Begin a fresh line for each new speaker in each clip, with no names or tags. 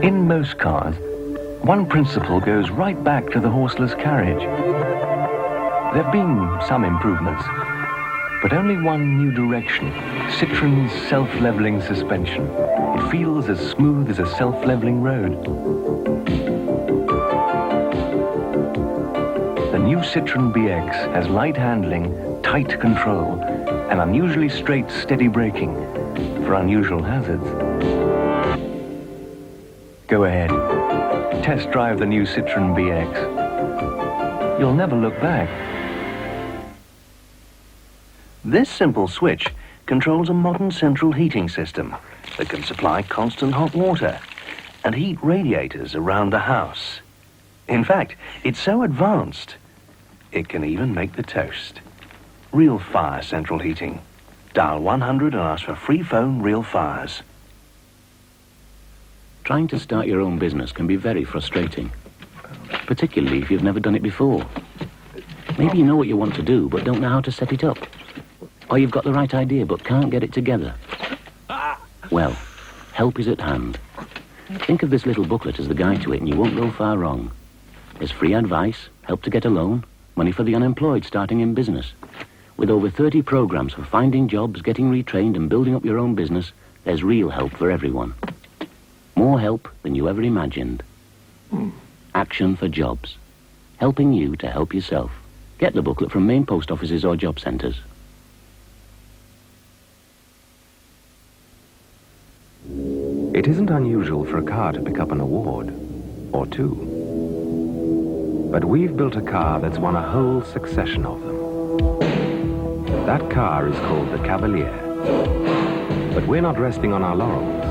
In most cars, one principle goes right back to the horseless carriage. There have been some improvements, but only one new direction: Citroen's self-leveling suspension. It feels as smooth as a self-leveling road. The new Citroen BX has light handling, tight control, and unusually straight, steady braking for unusual hazards. Go ahead, test drive the new Citroen BX. You'll never look back.
This simple switch controls a modern central heating system that can supply constant hot water and heat radiators around the house. In fact, it's so advanced, it can even make the toast. Real Fire Central Heating. Dial 100 and ask for free phone Real Fires.
Trying to start your own business can be very frustrating, particularly if you've never done it before. Maybe you know what you want to do, but don't know how to set it up. Or you've got the right idea, but can't get it together. Well, help is at hand. Think of this little booklet as the guide to it, and you won't go far wrong. There's free advice, help to get a loan, money for the unemployed starting in business. With over 30 programs for finding jobs, getting retrained, and building up your own business, there's real help for everyone. More help than you ever imagined. Action for Jobs. Helping you to help yourself. Get the booklet from main post offices or job centres.
It isn't unusual for a car to pick up an award, or two. But we've built a car that's won a whole succession of them. That car is called the Cavalier. But we're not resting on our laurels.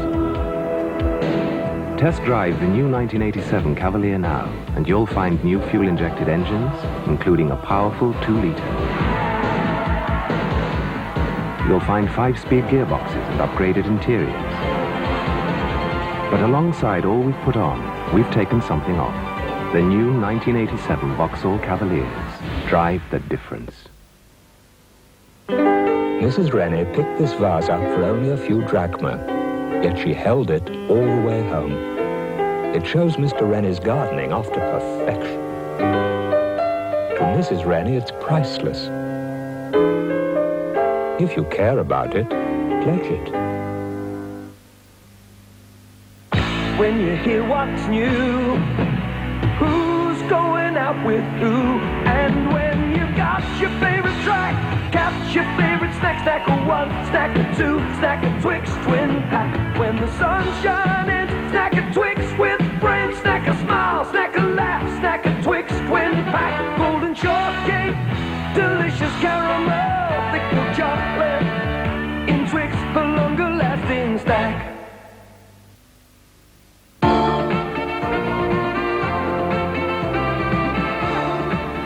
Test drive the new 1987 Cavalier now, and you'll find new fuel-injected engines, including a powerful 2-litre. You'll find 5-speed gearboxes and upgraded interiors. But alongside all we've put on, we've taken something off. The new 1987 Vauxhall Cavaliers. Drive the difference.
Mrs. Rennie picked this vase up for only a few drachma, yet she held it all the way home. It shows Mr. Rennie's gardening off to perfection. To Mrs. Rennie, it's priceless. If you care about it, pledge it.
When you hear what's new, who's going out with who, and when you've got your favorite track, catch your favorite snack, stack of 1, stack of 2, stack of Twix twin pack. When the sun's shining, snack a Twix with friends, snack a smile, snack a laugh, snack a Twix twin pack. Golden shortcake, delicious caramel, thick milk chocolate, in Twix for longer lasting stack.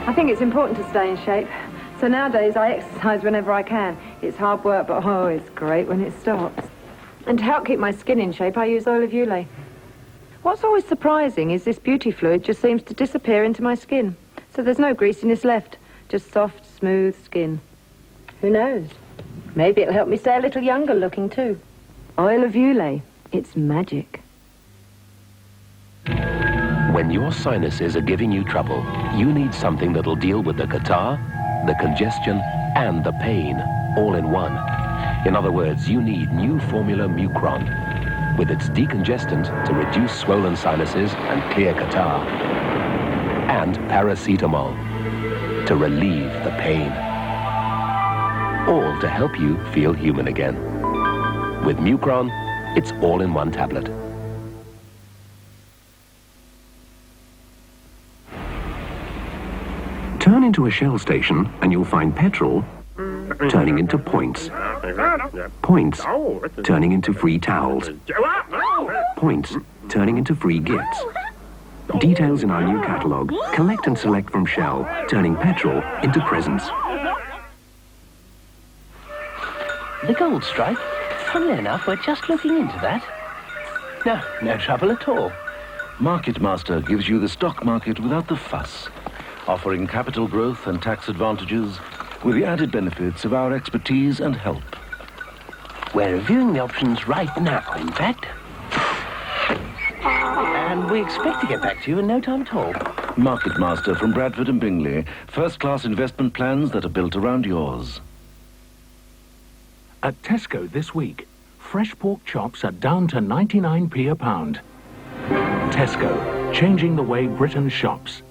I think it's important to stay in shape. So nowadays I exercise whenever I can. It's hard work, but oh, it's great when it stops. And to help keep my skin in shape, I use oil of Ulay. What's always surprising is this beauty fluid just seems to disappear into my skin. So there's no greasiness left, just soft, smooth skin. Who knows? Maybe it'll help me stay a little younger looking too. Oil of Ulay, it's magic.
When your sinuses are giving you trouble, you need something that'll deal with the catarrh, the congestion, and the pain, all in one. In other words, you need new formula Mucron, with its decongestant to reduce swollen sinuses and clear catarrh, and paracetamol to relieve the pain. All to help you feel human again. With Mucron, it's all in one tablet.
Turn into a Shell station and you'll find petrol turning into points. Points turning into free towels. Points turning into free gifts. Details in our new catalogue. Collect and select from Shell, turning petrol into presents.
The gold strike? Funnily enough, we're just looking into that. No trouble at all.
Market Master gives you the stock market without the fuss, offering capital growth and tax advantages with the added benefits of our expertise and help.
We're reviewing the options right now, in fact. And we expect to get back to you in no time at all.
Market Master from Bradford and Bingley. First-class investment plans that are built around yours.
At Tesco this week, fresh pork chops are down to 99p a pound. Tesco, changing the way Britain shops.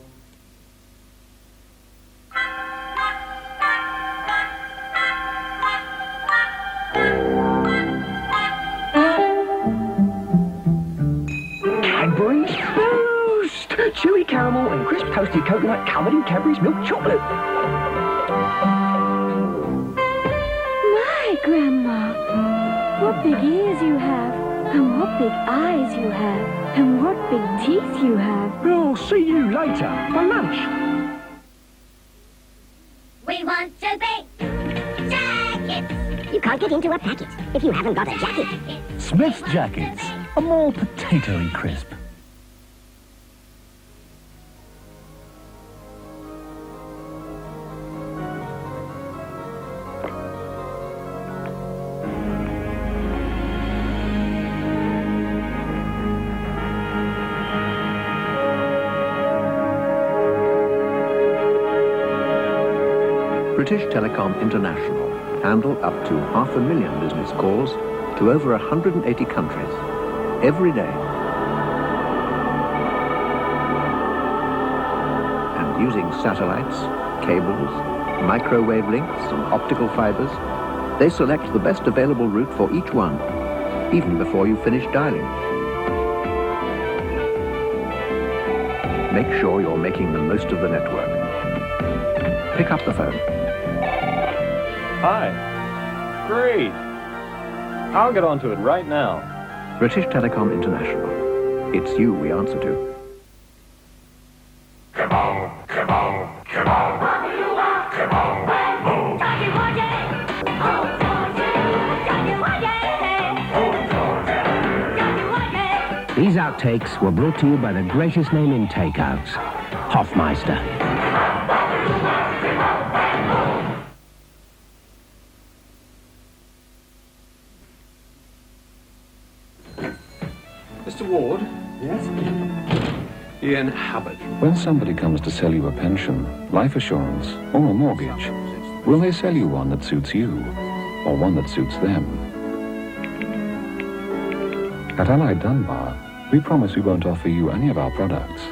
Cadbury's Boost! Chewy caramel and crisp toasted coconut covered in Cadbury's milk chocolate.
My Grandma, what big ears you have, and what big eyes you have, and what big teeth you have.
We'll see you later for lunch.
We want to be jackets. You can't get into a packet if you haven't got a jacket.
Smith's Jackets, a more potatoey crisp.
British Telecom International handle up to 500,000 business calls to over 180 countries every day. And using satellites, cables, microwave links and optical fibers, they select the best available route for each one, even before you finish dialing. Make sure you're making the most of the network. Pick up the phone.
Hi. Great. I'll get onto it right now.
British Telecom International. It's you we answer to.
Come on, come on, come on. Come on, move.
These outtakes were brought to you by the greatest name in takeouts, Hofmeister.
Mr. Ward? Yes? Ian Hubbard.
When somebody comes to sell you a pension, life assurance, or a mortgage, will they sell you one that suits you, or one that suits them? At Allied Dunbar, we promise we won't offer you any of our products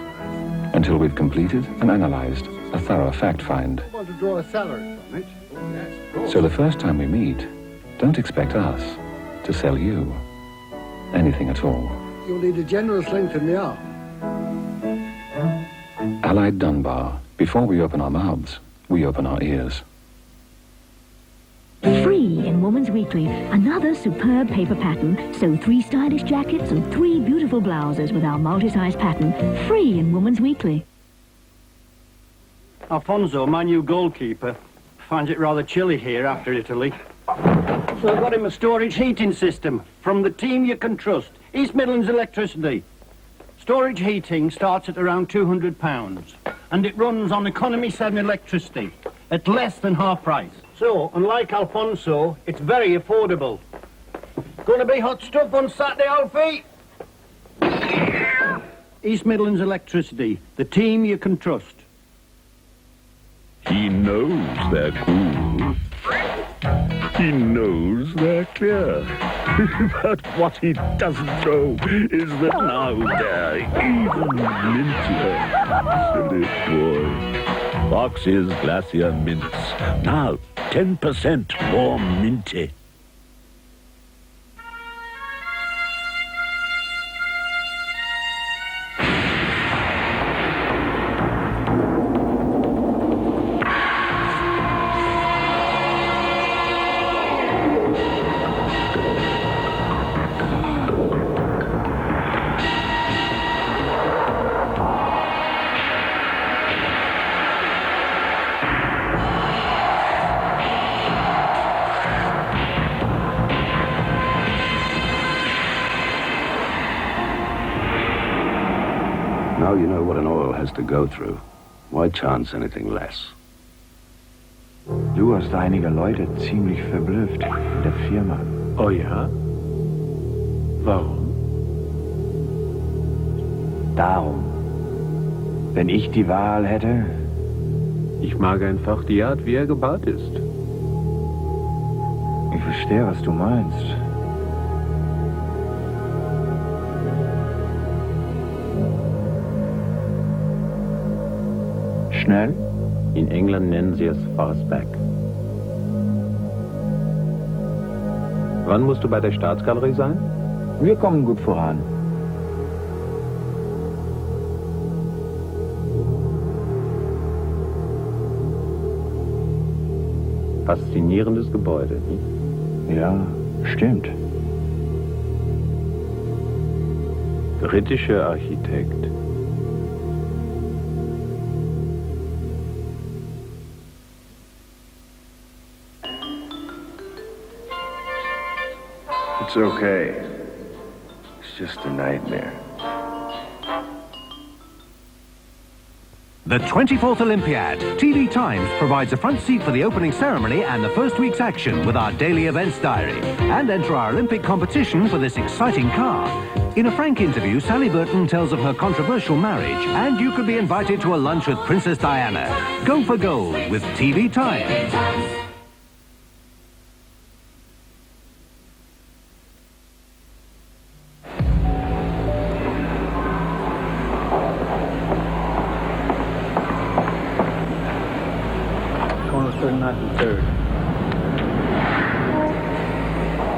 until we've completed and analyzed a thorough fact find.
I want to draw a salary from it. Yes.
So the first time we meet, don't expect us to sell you anything at all.
You'll need a generous length in the arm.
Allied Dunbar. Before we open our mouths, we open our ears.
Free in Woman's Weekly, another superb paper pattern. So 3 stylish jackets and 3 beautiful blouses with our multi-size pattern. Free in Woman's Weekly.
Alfonso, my new goalkeeper, finds it rather chilly here after Italy. So I got him a storage heating system from the team you can trust, East Midlands Electricity. Storage heating starts at around £200 and it runs on economy 7 electricity at less than half price. So, unlike Alfonso, it's very affordable. Gonna be hot stuff on Saturday, Alfie? East Midlands Electricity, the team you can trust.
He knows they're cool. He knows they're clear. But what he doesn't know is that now they're even mintier. Silly boy. Fox's Glacier Mints. Now 10% more minty.
Now you know what an oil has to go through. Why chance anything less?
Du hast einige Leute ziemlich verblüfft in der Firma.
Oh ja? Warum?
Darum. Wenn ich die Wahl hätte...
Ich mag einfach die Art, wie er gebaut ist.
Ich verstehe, was du meinst. Schnell?
In England nennen sie es Fastback. Wann musst du bei der Staatsgalerie sein?
Wir kommen gut voran.
Faszinierendes Gebäude, nicht?
Ja, stimmt.
Britischer Architekt.
It's okay. It's just a nightmare.
The 24th Olympiad. TV Times provides a front seat for the opening ceremony and the first week's action with our daily events diary. And enter our Olympic competition for this exciting car. In a frank interview, Sally Burton tells of her controversial marriage, and you could be invited to a lunch with Princess Diana. Go for gold with TV Times.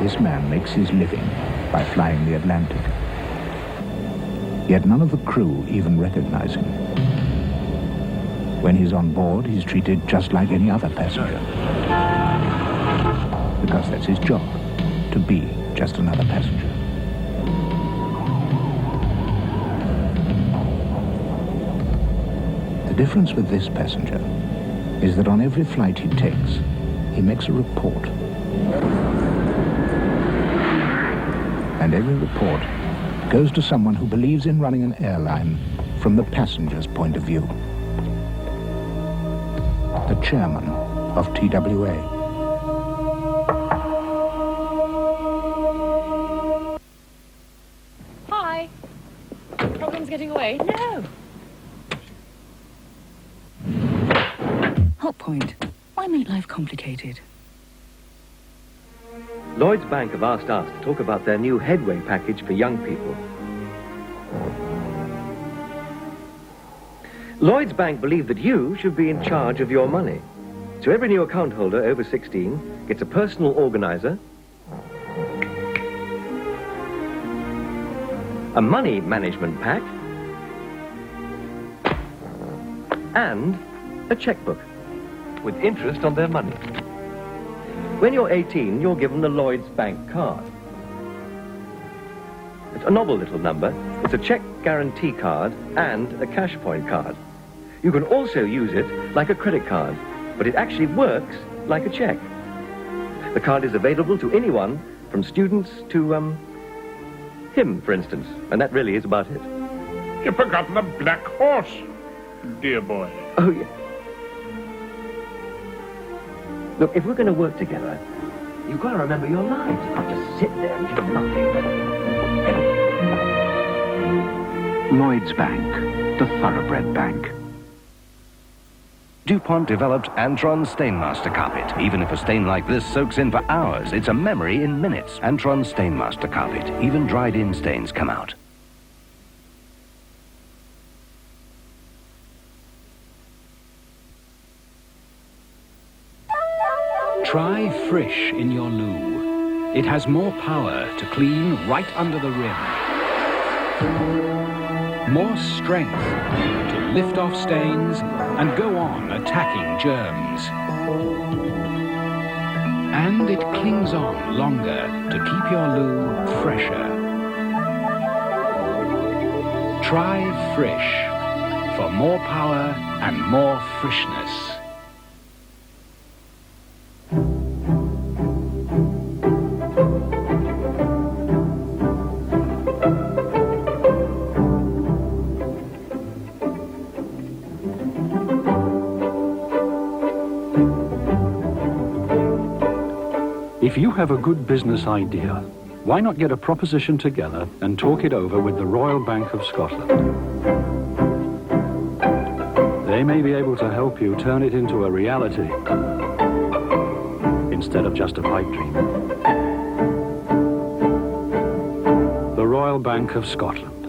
This man makes his living by flying the Atlantic. Yet none of the crew even recognize him. When he's on board, he's treated just like any other passenger. Because that's his job, to be just another passenger. The difference with this passenger is that on every flight he takes, he makes a report. And every report goes to someone who believes in running an airline from the passenger's point of view. The chairman of TWA.
Hi. Problems getting away? No.
Hot point. Why make life complicated?
Lloyds Bank have asked us to talk about their new Headway package for young people. Lloyds Bank believe that you should be in charge of your money. So every new account holder over 16 gets a personal organizer, a money management pack, and a checkbook with interest on their money. When you're 18, you're given the Lloyds Bank card. It's a novel little number. It's a check guarantee card and a cash point card. You can also use it like a credit card, but it actually works like a check. The card is available to anyone, from students to, him, for instance, and that really is about it.
You forgot the black horse, dear boy.
Oh, yeah. Look, if we're going to work together, you've got to remember your lines. You can't just sit there and do nothing.
Lloyds Bank, the thoroughbred bank. DuPont developed Antron Stainmaster Carpet. Even if a stain like this soaks in for hours, it's a memory in minutes. Antron Stainmaster Carpet. Even dried-in stains come out.
Try Frisch in your loo. It has more power to clean right under the rim. More strength to lift off stains and go on attacking germs. And it clings on longer to keep your loo fresher. Try Frisch for more power and more freshness.
If you have a good business idea,
Why not get a proposition together and talk it over with the Royal Bank of Scotland? They may be able to help you turn it into a reality instead of just a pipe dream. The Royal Bank of Scotland.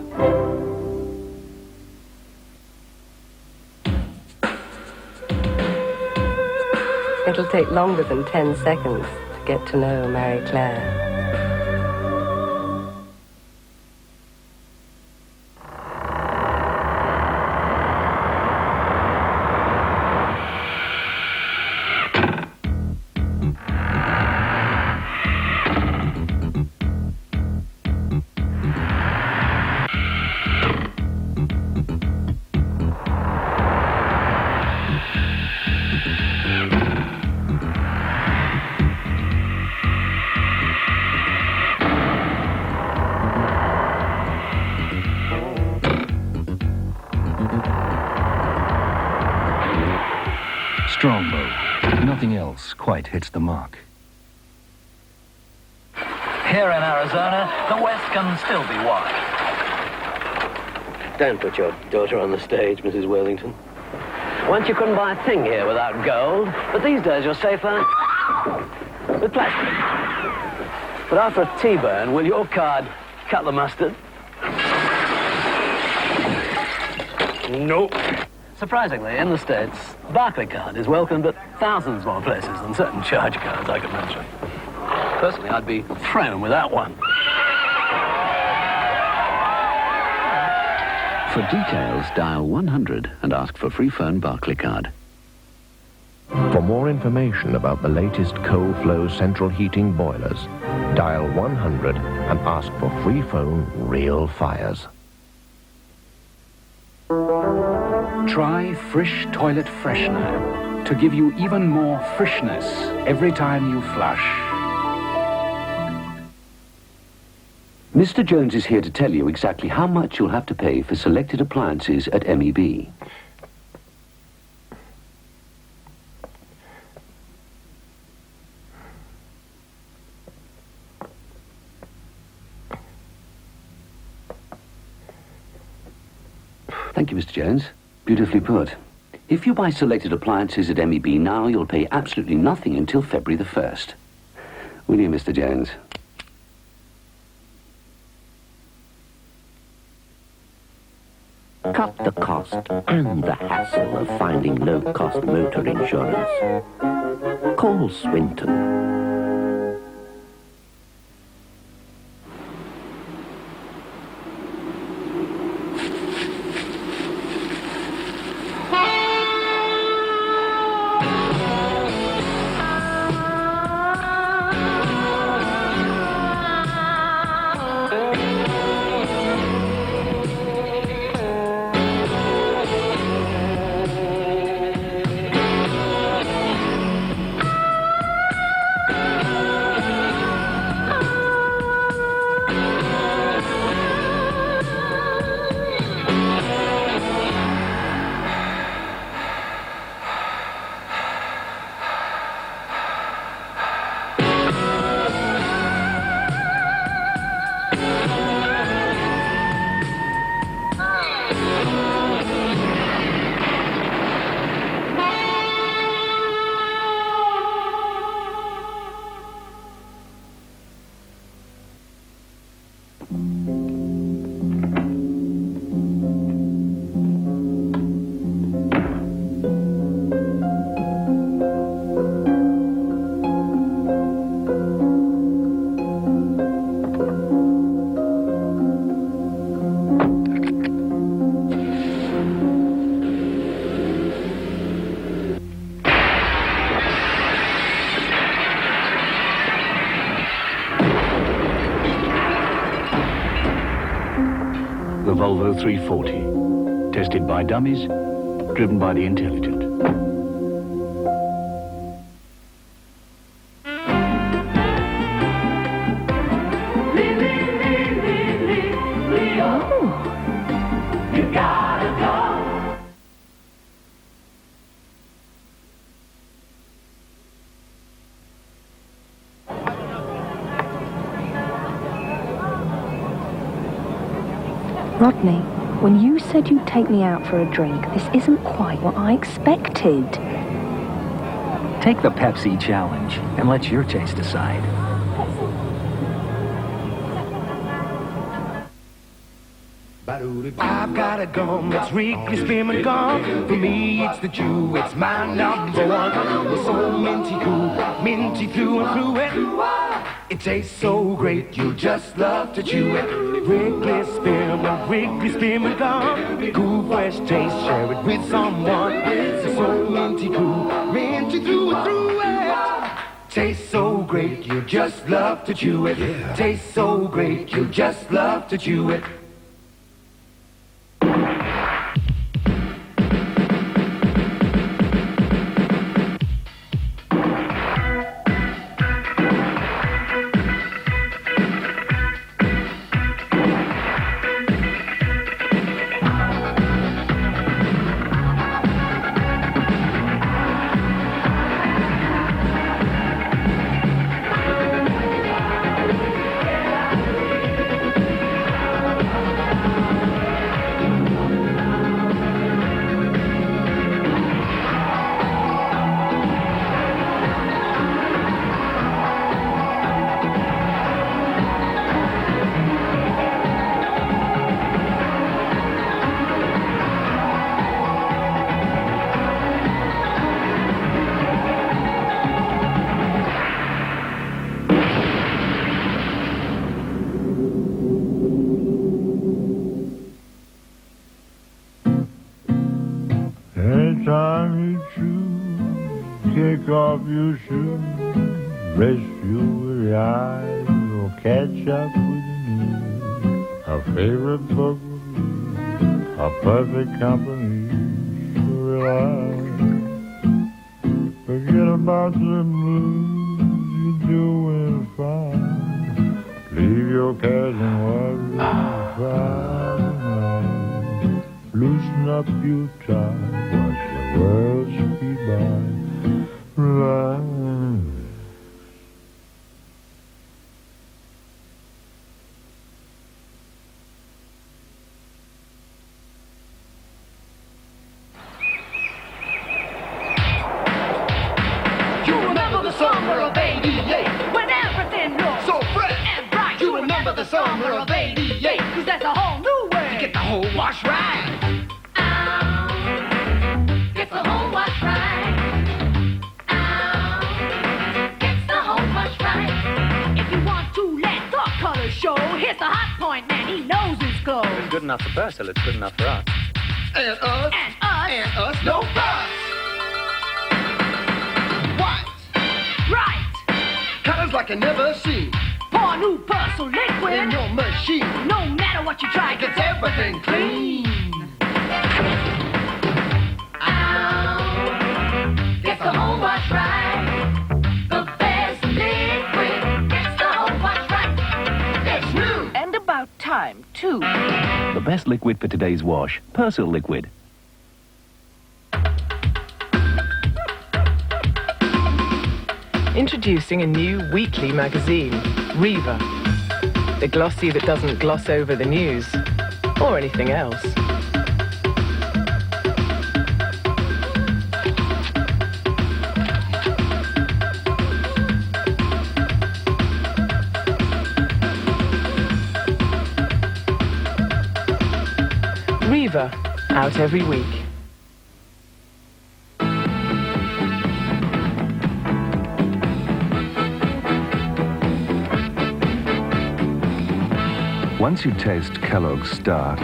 It'll take longer than 10 seconds to get to know Mary Claire.
Strongbow. Nothing else quite hits the mark.
Here in Arizona, the West can still be wide.
Don't put your daughter on the stage, Mrs. Worthington. Once you couldn't buy a thing here without gold, but these days you're safer with plastic. But after a T-burn, will your card cut the mustard? Nope. Surprisingly, in the States, Barclaycard is welcomed at thousands more places than certain charge cards I could mention. Personally, I'd be thrown without one.
For details, dial 100 and ask for free phone Barclaycard.
For more information about the latest coal flow central heating boilers, dial 100 and ask for free phone Real Fires.
Try Frisch Toilet Freshener to give you even more freshness every time you flush.
Mr. Jones is here to tell you exactly how much you'll have to pay for selected appliances at MEB. Thank you, Mr. Jones. Beautifully put. If you buy selected appliances at MEB now, you'll pay absolutely nothing until February the 1st. Will you, Mr. Jones?
Cut the cost and the hassle of finding low-cost motor insurance. Call Swinton.
The Volvo 340. Tested by dummies, driven by the intelligent.
You gotta go.
Rodney, when you said you'd take me out for a drink, this isn't quite what I expected.
Take the Pepsi challenge and let your taste decide.
I've got a gum that's Wrigley Spearmint gum. For me, it's the chew, it's my number one. It's so minty cool, minty through and through it. It tastes so great, you just love to chew it. Wrigley Spearmint gum. Cool, fresh taste, share it with someone. It's so minty cool, minty through and through it. Tastes so great, you just love to chew it. Tastes so great, you just love to chew it.
Anytime you choose, take off your shoes, rest your eyes, or catch up with the news. Our favorite book, our perfect company, sure relax. Forget about the blues, you're doing fine. Leave your cares and worries Friday. Loosen up your tie, watch the world speed by. Relax.
You remember the summer of '88, when everything looked so fresh and bright. You remember the summer of '88, 'cause that's a whole new way to get the whole wash right. Get the whole wash right. Gets the whole wash right. If you want to let the colors show, here's the hot point man, he knows his clothes.
If it's good enough for Purcell, it's good enough for us.
And us. And us. And us. No fuss. What? Right. Colors like I never seen. Pour new Purcell liquid in your machine. No matter what you try, it gets everything clean. Gets the whole wash right. The best liquid gets the whole wash right. It's new.
And about time, too.
The best liquid for today's wash, Purcell Liquid.
Introducing a new weekly magazine, Riva. The glossy that doesn't gloss over the news or anything else. Riva, out every week.
Once you taste Kellogg's Start,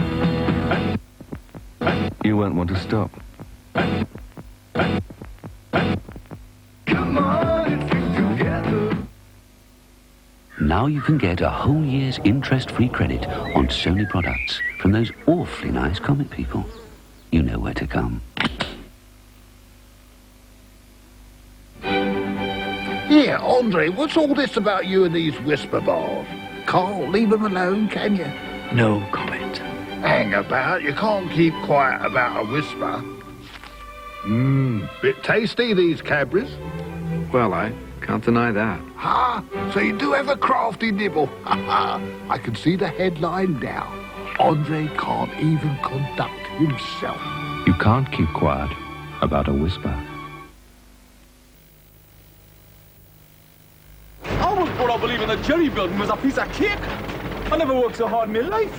you won't want to stop.
Come on, it's together.
Now you can get a whole year's interest-free credit on Sony products from those awfully nice comic people. You know where to come.
Yeah, Andre, what's all this about you and these whisper bars? Can't leave them alone, can you?
No comment.
Hang about, you can't keep quiet about a whisper. Bit tasty, these Cadbury's.
Well, I can't deny that.
Ha! So you do have a crafty nibble. Ha ha! I can see the headline now. Andre can't even conduct himself.
You can't keep quiet about a whisper.
I was brought up believing that Jerry building was a piece of cake. I never worked so hard in my life.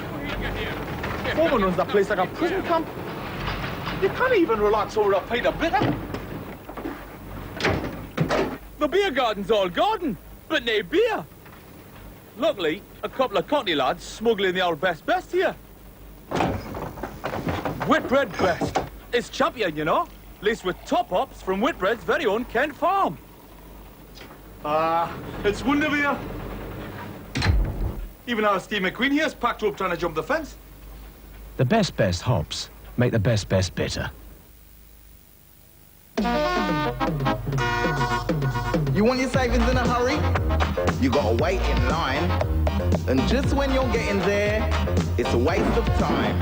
Foreman runs that place like a prison camp. You can't even relax over a pint of bitter. The beer garden's all garden, but no beer. Luckily, a couple of country lads smuggling the old best here. Whitbread Best. It's champion, you know. Laced with top hops from Whitbread's very own Kent Farm. It's Wonderbeer. Even our Steve McQueen here's packed up trying to jump the fence.
The best hops make the best bitter.
You want your savings in a hurry? You gotta wait in line. And just when you're getting there, it's a waste of time.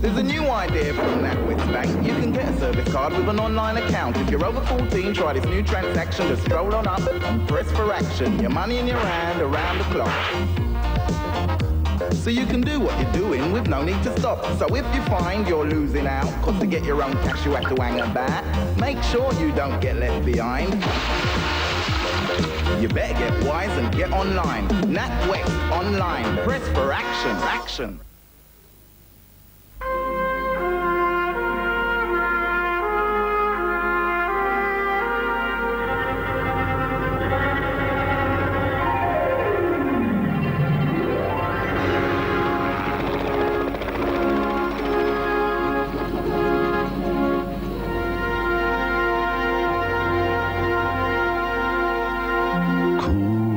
There's a new idea from NatWest Bank. You can get a service card with an online account. If you're over 14, try this new transaction. Just stroll on up and press for action. Your money in your hand around the clock. So you can do what you're doing with no need to stop. So if you find you're losing out, cause to get your own cash you have to hang about, make sure you don't get left behind. You better get wise and get online. NatWest Online. Press for action.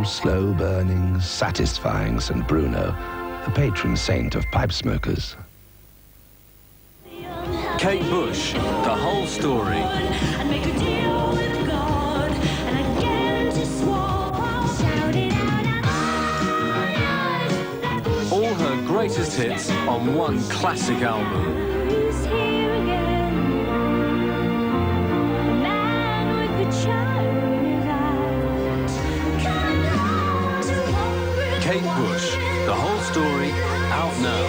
Slow-burning, satisfying St. Bruno, the patron saint of pipe smokers.
Kate Bush, the whole story. All her greatest hits on one classic album. Kate Bush, the whole story, out now.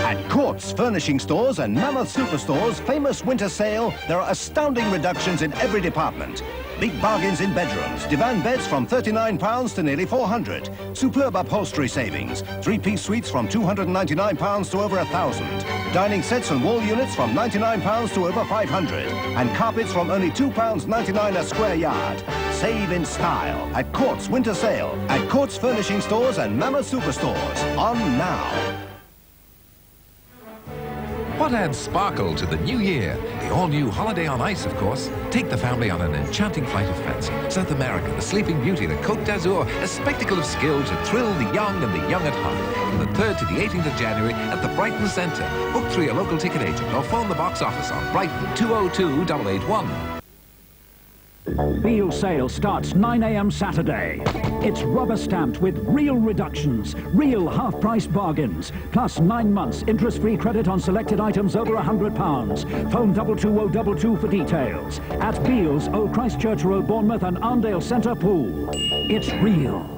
At Courts Furnishing Stores and Mammoth Superstore's famous winter sale, there are astounding reductions in every department. Big bargains in bedrooms, divan beds from £39 to nearly £400. Superb upholstery savings, three-piece suites from £299 to over £1,000. Dining sets and wall units from £99 to over £500. And carpets from only £2.99 a square yard. Save in style at Courts Winter Sale at Courts Furnishing Stores and Mammoth Superstores. On now.
What adds sparkle to the new year? The all-new Holiday on Ice, of course. Take the family on an enchanting flight of fancy. South America, the Sleeping Beauty, the Côte d'Azur, a spectacle of skill to thrill the young and the young at heart. From the 3rd to the 18th of January at the Brighton Centre. Book through your local ticket agent or phone the box office on Brighton 202-881.
Beale sale starts 9 a.m. Saturday. It's rubber stamped with real reductions, real half-price bargains, plus 9 months interest-free credit on selected items over £100. Phone 22022 for details. At Beale's, Old Christchurch Road, Bournemouth and Arndale Centre Pool. It's real.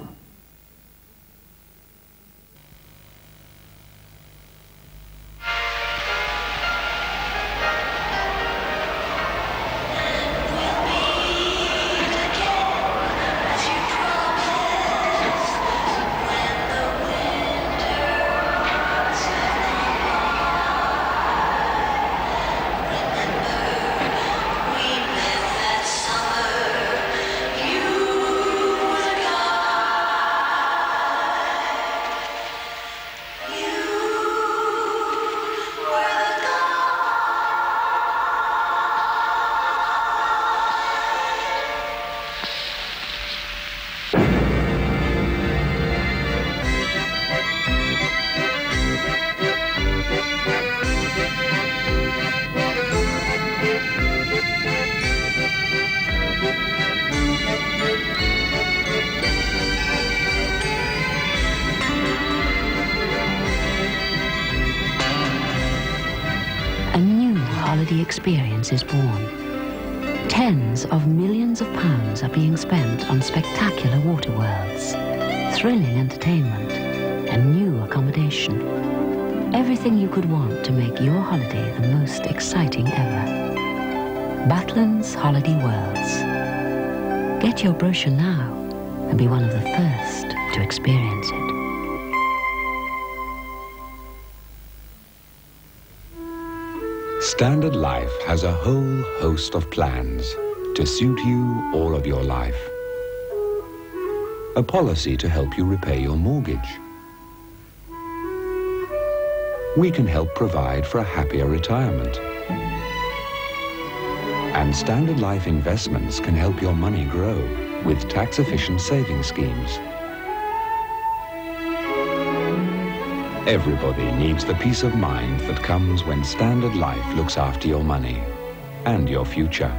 holiday experience is born. Tens of millions of pounds are being spent on spectacular water worlds, thrilling entertainment, and new accommodation. Everything you could want to make your holiday the most exciting ever. Butlins Holiday Worlds. Get your brochure now and be one of the first to experience it.
Standard Life has a whole host of plans to suit you all of your life. A policy to help you repay your mortgage. We can help provide for a happier retirement. And Standard Life Investments can help your money grow with tax-efficient saving schemes. Everybody needs the peace of mind that comes when Standard Life looks after your money and your future.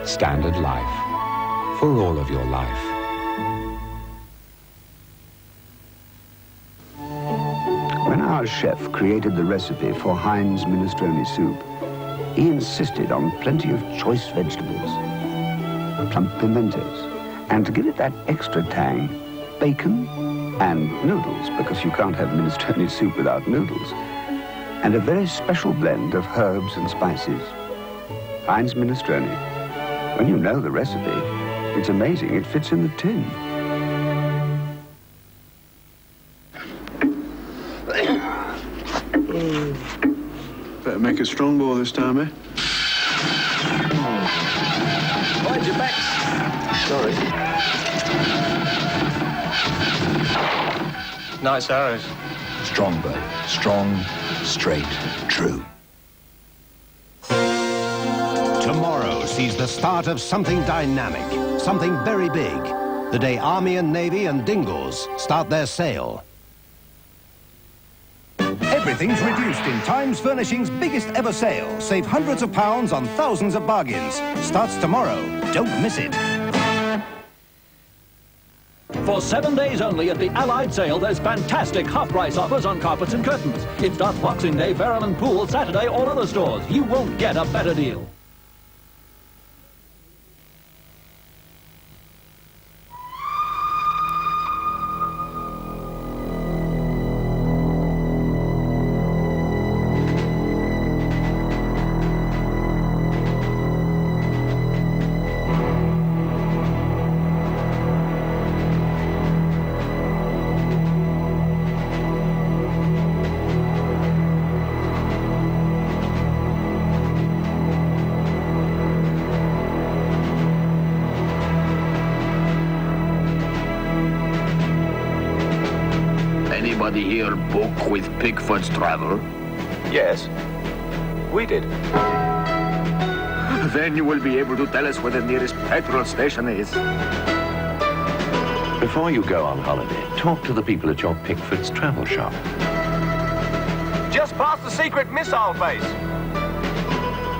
Standard Life, for all of your life.
When our chef created the recipe for Heinz minestrone soup, he insisted on plenty of choice vegetables, plump pimentos, and to give it that extra tang, bacon and noodles, because you can't have minestrone soup without noodles, and a very special blend of herbs and spices. Heinz minestrone. When you know the recipe, it's amazing it fits in the tin.
Better make a strong ball this time, eh?
Mind your backs.
Sorry.
Nice arrows.
Strong bow. Strong, straight, true. Tomorrow sees the start of something dynamic, something very big. The day Army and Navy and Dingles start their sale. Everything's reduced in Times Furnishing's biggest ever sale. Save hundreds of pounds on thousands of bargains. Starts tomorrow. Don't miss it.
For 7 days only at the Allied sale, there's fantastic half-price offers on carpets and curtains. It starts Boxing Day, Farrell and Poole, Saturday, all other stores. You won't get a better deal.
Anybody here book with Pigfoot's Travel?
Yes, we did.
Then you will be able to tell us where the nearest petrol station is.
Before you go on holiday, talk to the people at your Pickford's Travel shop.
Just past the secret missile base.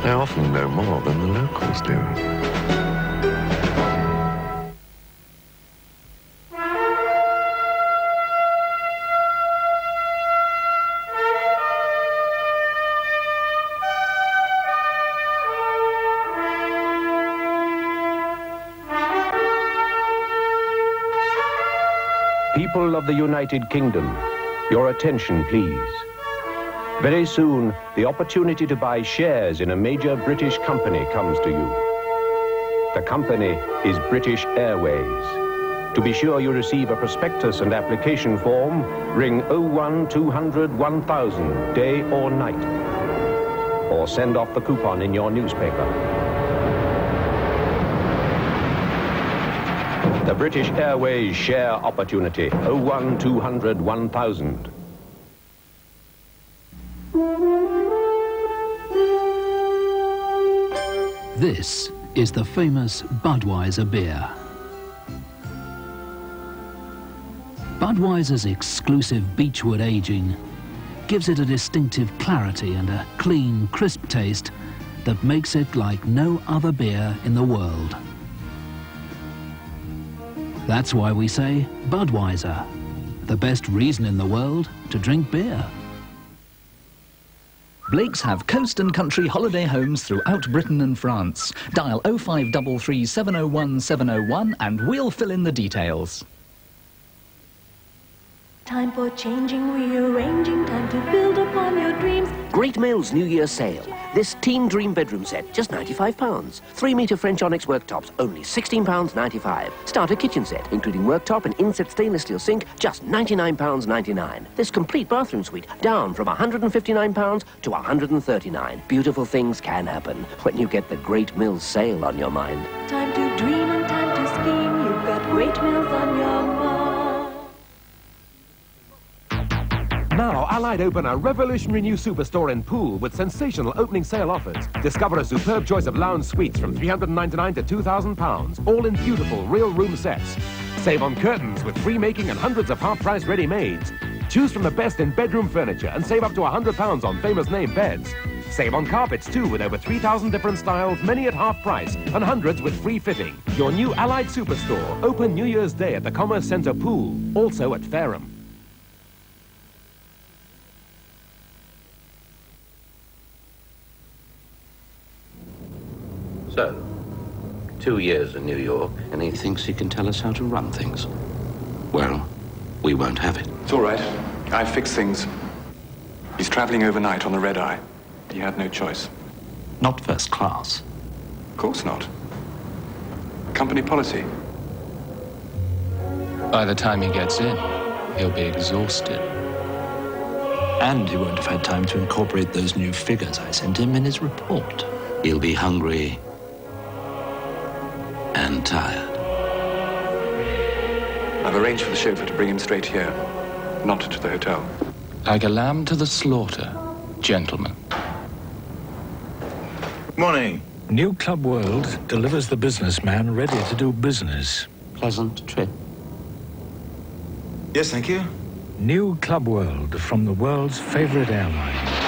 They often know more than the locals do.
People of the United Kingdom, your attention, please. Very soon, the opportunity to buy shares in a major British company comes to you. The company is British Airways. To be sure you receive a prospectus and application form, ring 01200 1000, day or night. Or send off the coupon in your newspaper. The British Airways share opportunity, 01200 1000.
This is the famous Budweiser beer. Budweiser's exclusive beechwood aging gives it a distinctive clarity and a clean, crisp taste that makes it like no other beer in the world. That's why we say Budweiser, the best reason in the world to drink beer.
Blake's have coast and country holiday homes throughout Britain and France. Dial 0533 701 701 and we'll fill in the details.
Time for changing, rearranging, time to build upon your dreams.
Great Mills New Year sale. This Teen Dream bedroom set, just £95. 3-metre French onyx worktops, only £16.95. Starter kitchen set, including worktop and inset stainless steel sink, just £99.99. This complete bathroom suite, down from £159 to £139. Beautiful things can happen when you get the Great Mills sale on your mind.
Time to dream and time to scheme. You've got Great Mills on your mind.
Now, Allied open a revolutionary new superstore in Poole with sensational opening sale offers. Discover a superb choice of lounge suites from £399 to £2,000, all in beautiful real room sets. Save on curtains with free making and hundreds of half-price ready-mades. Choose from the best in bedroom furniture and save up to £100 on famous name beds. Save on carpets too, with over 3,000 different styles, many at half price, and hundreds with free fitting. Your new Allied superstore, open New Year's Day at the Commerce Centre Poole, also at Fareham.
So, 2 years in New York, and he thinks he can tell us how to run things. Well, we won't have it.
It's all right. I fix things. He's traveling overnight on the red eye. He had no choice.
Not first class.
Of course not. Company policy.
By the time he gets in, he'll be exhausted.
And he won't have had time to incorporate those new figures I sent him in his report.
He'll be hungry and tired.
I've arranged for the chauffeur to bring him straight here, not to the hotel.
Like a lamb to the slaughter, gentlemen.
Morning. New Club World delivers the businessman ready to do business.
Pleasant trip.
Yes, thank you. New Club World from the world's favorite airline.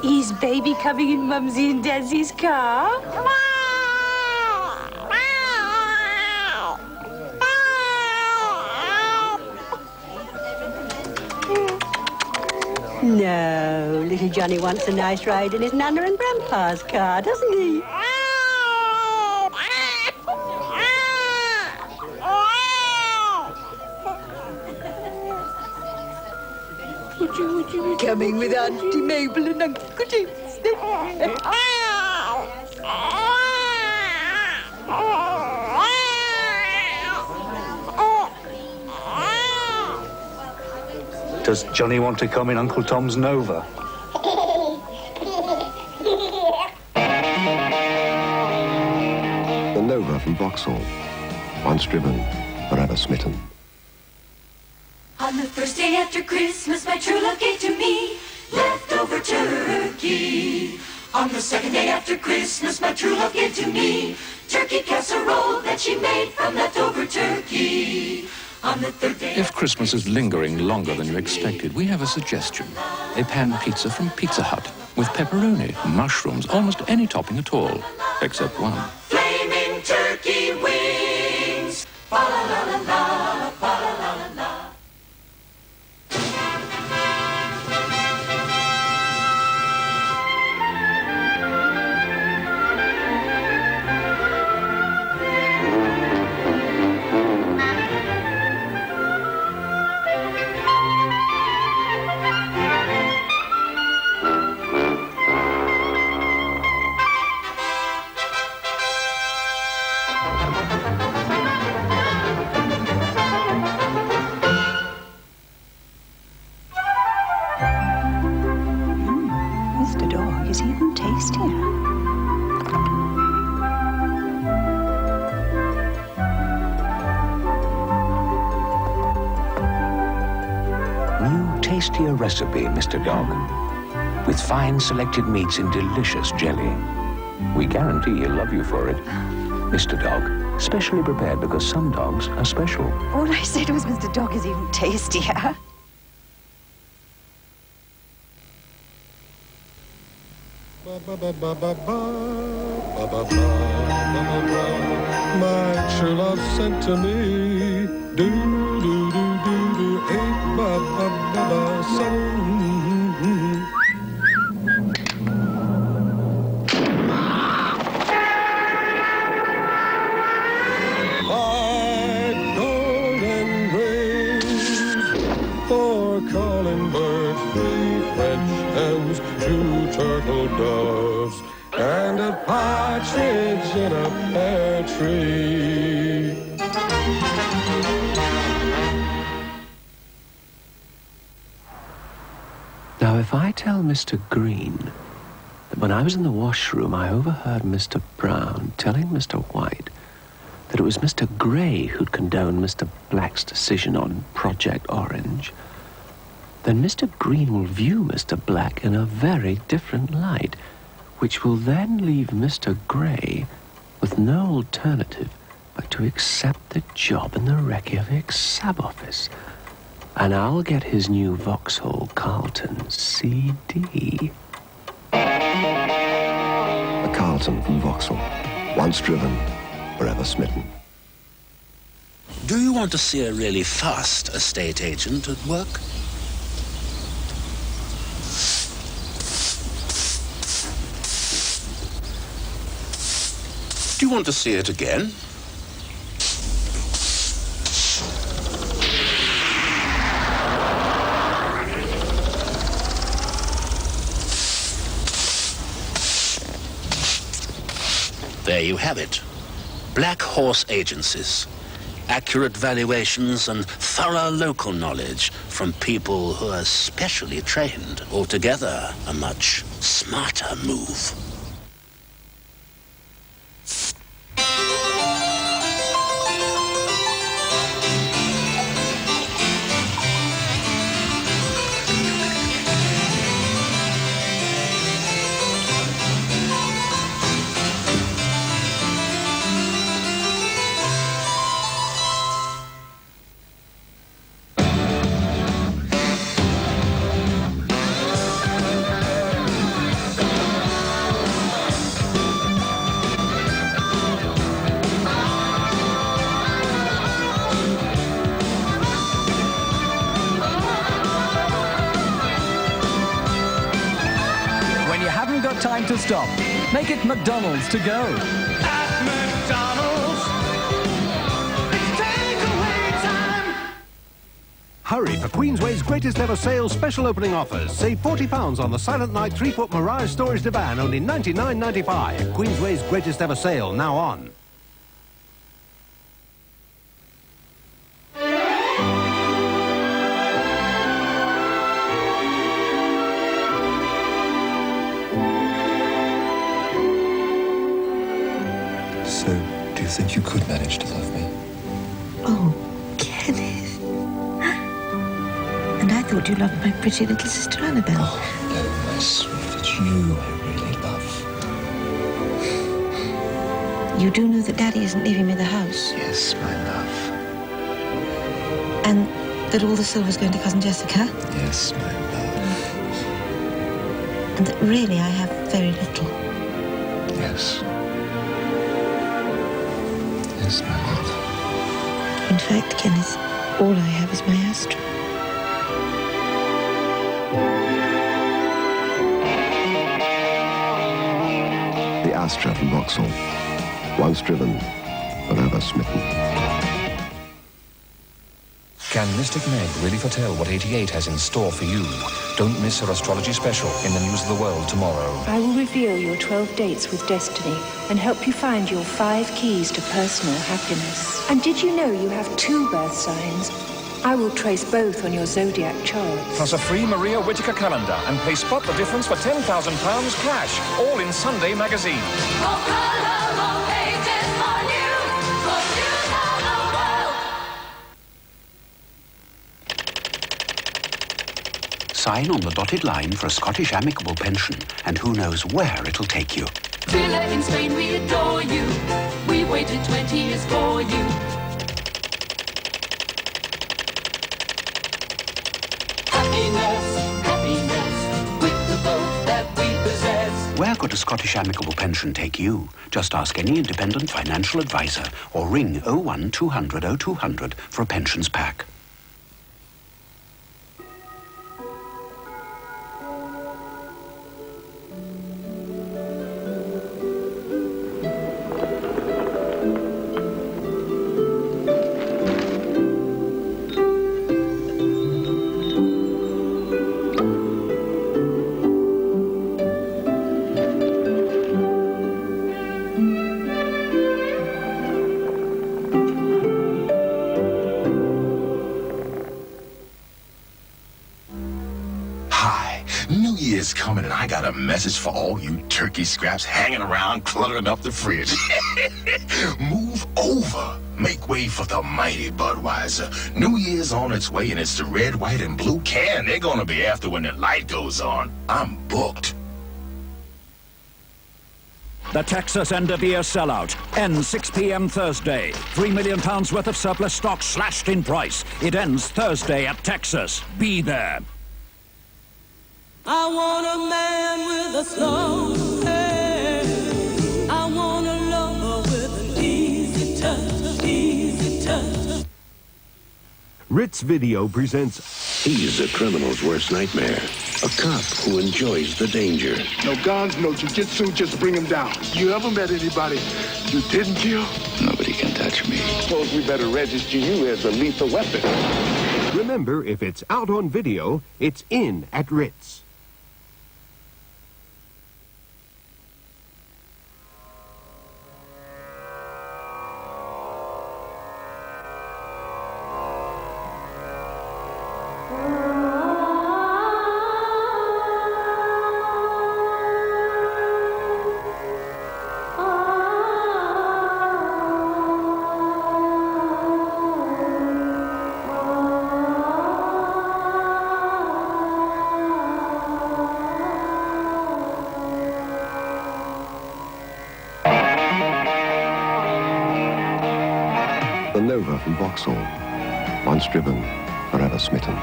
Is baby coming in Mumsy and Daddy's car? No, little Johnny wants a nice ride in his Nana and Grandpa's car, doesn't he? Would you be coming with Auntie Mabel and Uncle James?
Does Johnny want to come in Uncle Tom's Nova?
The Nova from Vauxhall. Once driven, forever smitten.
On the first day after Christmas, my true love gave to me leftover turkey. On the second day after Christmas, my true love gave to me turkey casserole that she made from leftover turkey. On the third day...
If Christmas is lingering longer than you expected, we have a suggestion. A pan pizza from Pizza Hut with pepperoni, mushrooms, almost any topping at all, except one.
Flaming turkey wings. Fa-la-la-la-la, fa-la-la-la-la.
Mr. Dog is even tastier.
New, tastier recipe, Mr. Dog. With fine selected meats in delicious jelly. We guarantee he'll love you for it. Mr. Dog, specially prepared because some dogs are special.
All I said was Mr. Dog is even tastier.
My true love sent to me, do do do do do, eight ba ba ba ba, son. 2 turtle doves, and a partridge in a pear tree.
Now, if I tell Mr. Green that when I was in the washroom, I overheard Mr. Brown telling Mr. White that it was Mr. Grey who'd condoned Mr. Black's decision on Project Orange, then Mr. Green will view Mr. Black in a very different light, which will then leave Mr. Grey with no alternative but to accept the job in the Reykjavik sub-office. And I'll get his new Vauxhall Carlton CD.
A Carlton from Vauxhall. Once driven, forever smitten.
Do you want to see a really fast estate agent at work? Do you want to see it again? There you have it. Black Horse Agencies. Accurate valuations and thorough local knowledge from people who are specially trained. Altogether, a much smarter move.
Time to stop. Make it McDonald's to go.
At McDonald's, it's takeaway time.
Hurry for Queensway's greatest ever sale special opening offers. Save £40 on the Silent Night 3-foot Mirage storage divan, only $99.95. Queensway's greatest ever sale, now on.
So, do you think you could manage to love me?
Oh, Kenneth. And I thought you loved my pretty little sister Annabelle.
Oh, no, my sweet. It's you I really love.
You do know that Daddy isn't leaving me the house?
Yes, my love.
And that all the silver's going to Cousin Jessica?
Yes, my love.
And that really I have very little?
Yes. Yes, my love.
In fact, Kenneth, all I have is my Astra.
The Astra from Vauxhall. Once driven, forever smitten.
Can Mystic Meg really foretell what 88 has in store for you? Don't miss her astrology special in the News of the World tomorrow.
I will reveal your 12 dates with destiny and help you find your 5 keys to personal happiness. And did you know you have 2 birth signs? I will trace both on your zodiac chart.
Plus a free Maria Whittaker calendar and pay Spot the Difference for £10,000 cash. All in Sunday magazine.
Sign on the dotted line for a Scottish amicable pension, and who knows where it'll take you.
Villa in Spain, we adore you. We waited 20 years for you. Happiness, happiness, with the boat that we possess.
Where could a Scottish amicable pension take you? Just ask any independent financial advisor or ring 01200 0200 for a pensions pack.
message for all you turkey scraps hanging around cluttering up the fridge. Move over. Make way for the mighty Budweiser. New Year's on its way, and it's the red, white, and blue can they're gonna be after when the light goes on. I'm booked.
The Texas end-of-year sellout ends 6 p.m. Thursday. £3 million worth of surplus stock slashed in price. It ends Thursday at Texas. Be there.
I want a man with a slow hair. I want a lover with an easy touch, easy touch.
Ritz Video presents...
He's a criminal's worst nightmare. A cop who enjoys the danger.
No guns, no jiu-jitsu, just bring him down. You ever met anybody you didn't kill?
Nobody can touch me.
Suppose we better register you as a lethal weapon.
Remember, if it's out on video, it's in at Ritz.
The Nova from Vauxhall. Once driven, forever smitten.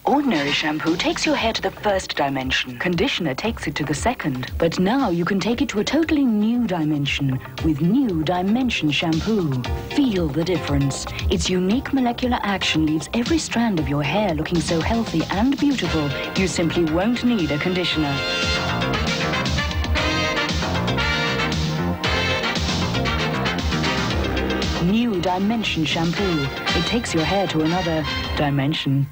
Ordinary shampoo takes your hair to the first dimension. Conditioner takes it to the second. But now you can take it to a totally new dimension with New Dimension shampoo. Feel the difference. Its unique molecular action leaves every strand of your hair looking so healthy and beautiful, you simply won't need a conditioner. New Dimension shampoo. It takes your hair to another dimension.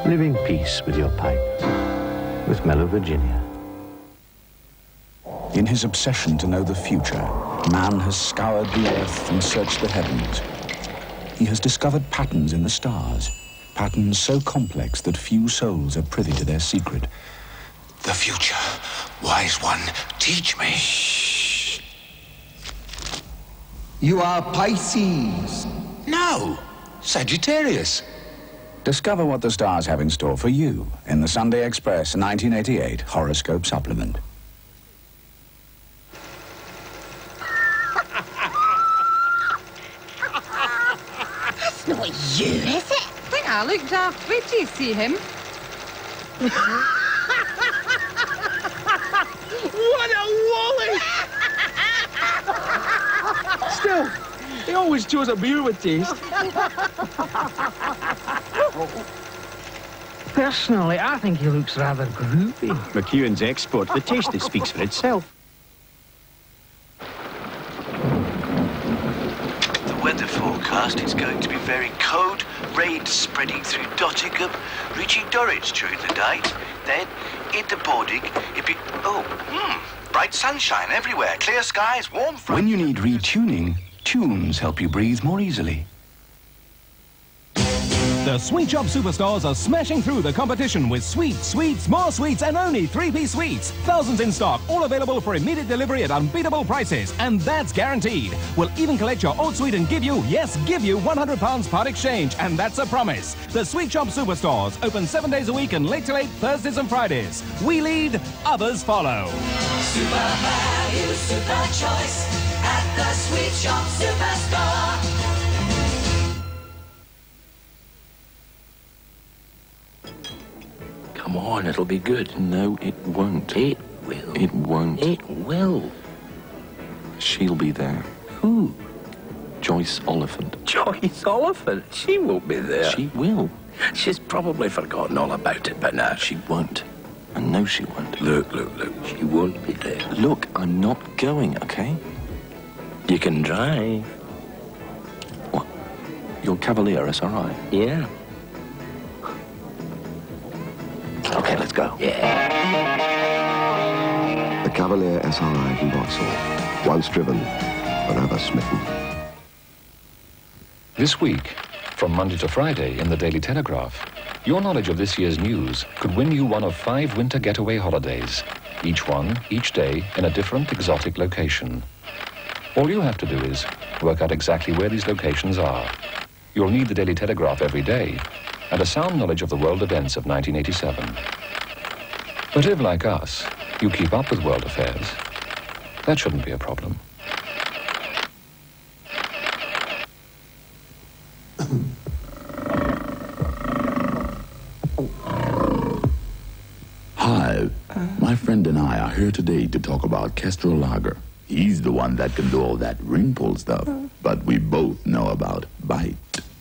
Living peace with your pipe. With Mellow Virginia.
In his obsession to know the future, man has scoured the earth and searched the heavens. He has discovered patterns in the stars, patterns so complex that few souls are privy to their secret.
The future. Wise one, teach me.
Shh. You are Pisces.
No, Sagittarius.
Discover what the stars have in store for you in the Sunday Express 1988 Horoscope Supplement.
That's not you, is it?
I think I looked up. Wait till you see him.
What a wally! Still, he always chose a beer with taste. Personally, I think he looks rather groovy.
McEwen's export. The taste that speaks for itself.
The weather forecast is going to be very cold, rain spreading through Nottingham, reaching Norwich during the night. Then, into Bording, bright sunshine everywhere, clear skies, warm front.
When you need retuning, tunes help you breathe more easily.
The Sweet Shop Superstores are smashing through the competition with sweets, sweets, more sweets, and only 3-piece sweets. Thousands in stock, all available for immediate delivery at unbeatable prices, and that's guaranteed. We'll even collect your old sweet and give you £100 part exchange, and that's a promise. The Sweet Shop Superstores open 7 days a week and late to late Thursdays and Fridays. We lead, others follow.
Super value, super choice at the Sweet Shop Superstore.
Come on, it'll be good.
No, it won't.
It will.
It won't.
It will.
She'll be there.
Who?
Joyce Oliphant.
Joyce Oliphant? She won't be there.
She will.
She's probably forgotten all about it by now.
She won't.
I know she won't.
Look. She won't be there.
Look, I'm not going, okay?
You can drive.
What? You're Cavalier SRI?
Yeah.
Okay, let's go.
Yeah.
The Cavalier SRI from Vauxhall. Once driven, forever smitten.
This week, from Monday to Friday in the Daily Telegraph, your knowledge of this year's news could win you one of 5 winter getaway holidays, each one, each day, in a different exotic location. All you have to do is work out exactly where these locations are. You'll need the Daily Telegraph every day and a sound knowledge of the world events of 1987. But if, like us, you keep up with world affairs, that shouldn't be a problem.
Hi, my friend and I are here today to talk about Kestrel Lager. He's the one that can do all that ring pull stuff, but we both know about bite.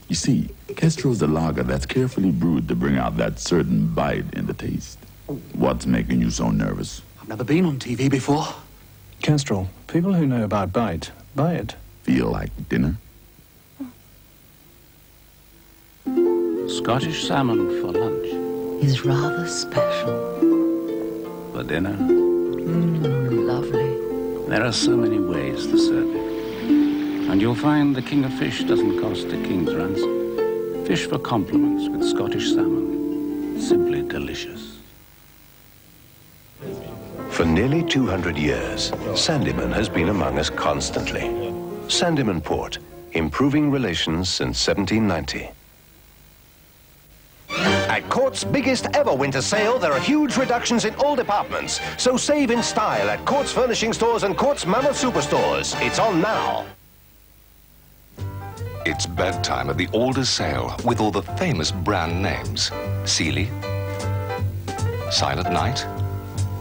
You see, Kestrel's a lager that's carefully brewed to bring out that certain bite in the taste. What's making you so nervous?
I've never been on TV before.
Kestrel, people who know about bite, buy it.
Feel like dinner?
Scottish salmon for lunch.
Is rather special.
For dinner?
Lovely.
There are so many ways to serve it. And you'll find the king of fish doesn't cost a king's ransom. Fish for compliments with Scottish salmon. Simply delicious.
For nearly 200 years, Sandyman has been among us constantly. Sandyman Port, improving relations since 1790.
At Court's biggest ever winter sale, there are huge reductions in all departments. So save in style at Court's Furnishing Stores and Court's Mammoth Superstores. It's on now.
It's bedtime at the Alders sale with all the famous brand names. Sealy, Silent Night,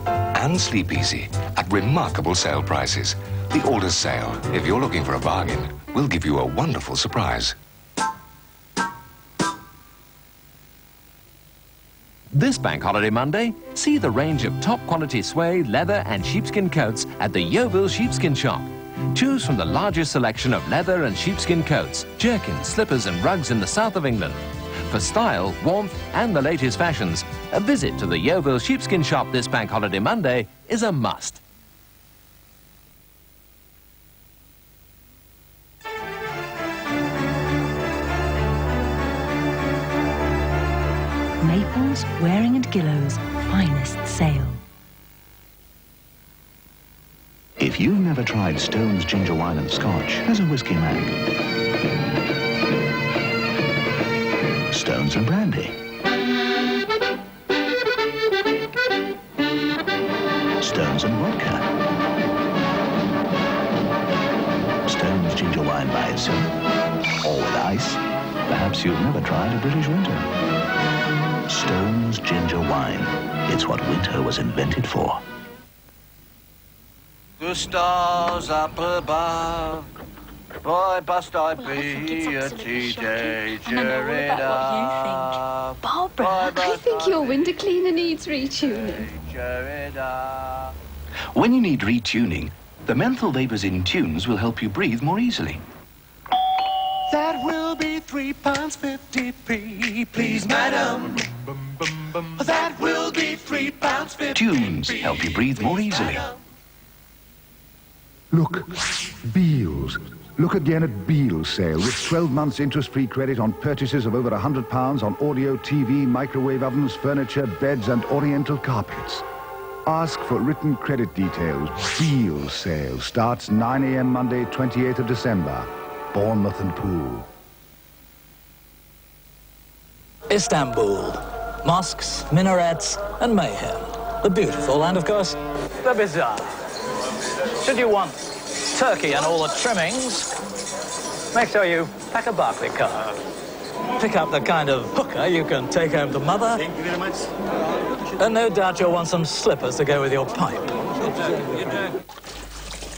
and Sleep Easy at remarkable sale prices. The Alders sale. If you're looking for a bargain, we'll give you a wonderful surprise.
This Bank Holiday Monday, see the range of top-quality suede, leather and sheepskin coats at the Yeovil Sheepskin Shop. Choose from the largest selection of leather and sheepskin coats, jerkins, slippers and rugs in the south of England. For style, warmth and the latest fashions, a visit to the Yeovil Sheepskin Shop this Bank Holiday Monday is a must.
Maples, Waring and Gillows, finest sale.
If you've never tried Stone's Ginger Wine and Scotch as a whiskey man, Stone's and Brandy, Stone's and Vodka, Stone's Ginger Wine by itself, or with ice, perhaps you've never tried a British winter. Stone's Ginger Wine. It's what winter was invented for.
The stars up above. Boy, must I be a teenager enough.
Barbara, I think your window cleaner needs retuning.
When you need retuning, the menthol vapors in Tunes will help you breathe more easily.
That will be £3.50p, please, madam. That will be £3.50.
Tunes help you breathe more easily.
Look, Beals. Look again at Beals sale with 12 months interest-free credit on purchases of over £100 on audio, TV, microwave ovens, furniture, beds and oriental carpets. Ask for written credit details. Beals sale starts 9 a.m. Monday, 28th of December. Bournemouth and Poole.
Istanbul. Mosques, minarets, and mayhem. The beautiful and, of course, the bizarre. Should you want turkey and all the trimmings, make sure you pack a Barclay card. Pick up the kind of hooker you can take home to mother. Thank you very much. And no doubt you'll want some slippers to go with your pipe.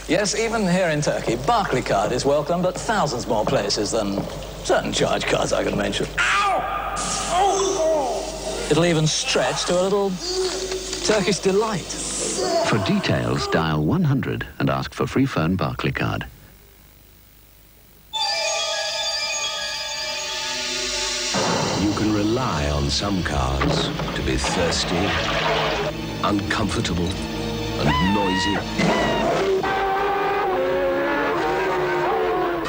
Yes, even here in Turkey, Barclay card is welcomed at thousands more places than certain charge cards I can mention. Ow! Oh! It'll even stretch to a little Turkish delight.
For details, dial 100 and ask for free phone Barclaycard.
You can rely on some cars to be thirsty, uncomfortable, and noisy.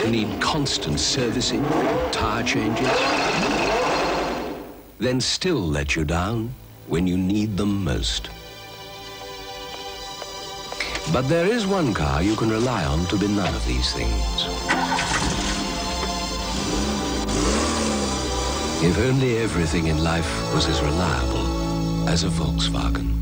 To need constant servicing, tire changes. Then still let you down when you need them most. But there is one car you can rely on to be none of these things. If only everything in life was as reliable as a Volkswagen.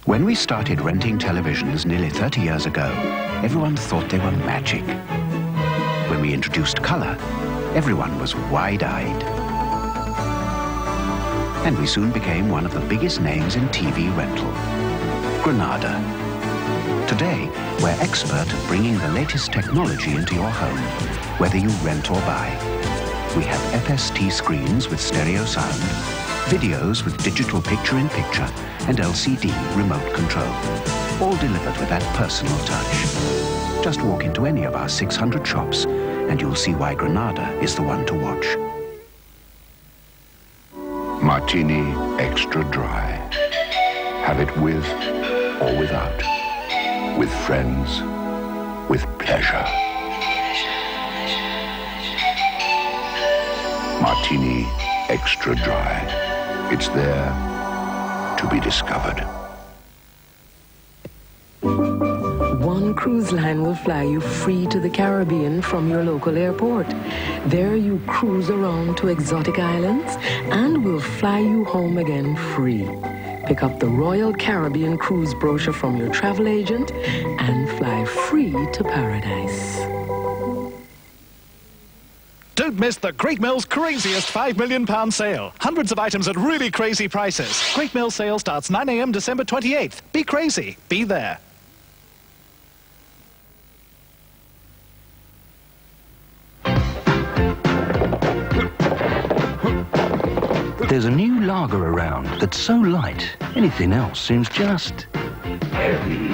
When we started renting televisions nearly 30 years ago, everyone thought they were magic. When we introduced color, everyone was wide-eyed. And we soon became one of the biggest names in TV rental, Granada. Today, we're expert at bringing the latest technology into your home, whether you rent or buy. We have FST screens with stereo sound, videos with digital picture-in-picture, and LCD remote control, all delivered with that personal touch. Just walk into any of our 600 shops and you'll see why Granada is the one to watch.
Martini Extra Dry. Have it with or without. With friends. With pleasure. Martini Extra Dry. It's there to be discovered.
One cruise line will fly you free to the Caribbean from your local airport. There you cruise around to exotic islands and will fly you home again free. Pick up the Royal Caribbean Cruise brochure from your travel agent and fly free to paradise.
Don't miss the Great Mills craziest £5 million sale. Hundreds of items at really crazy prices. Great Mills sale starts 9 a.m. December 28th. Be crazy. Be there.
There's a new lager around that's so light, anything else seems just heavy.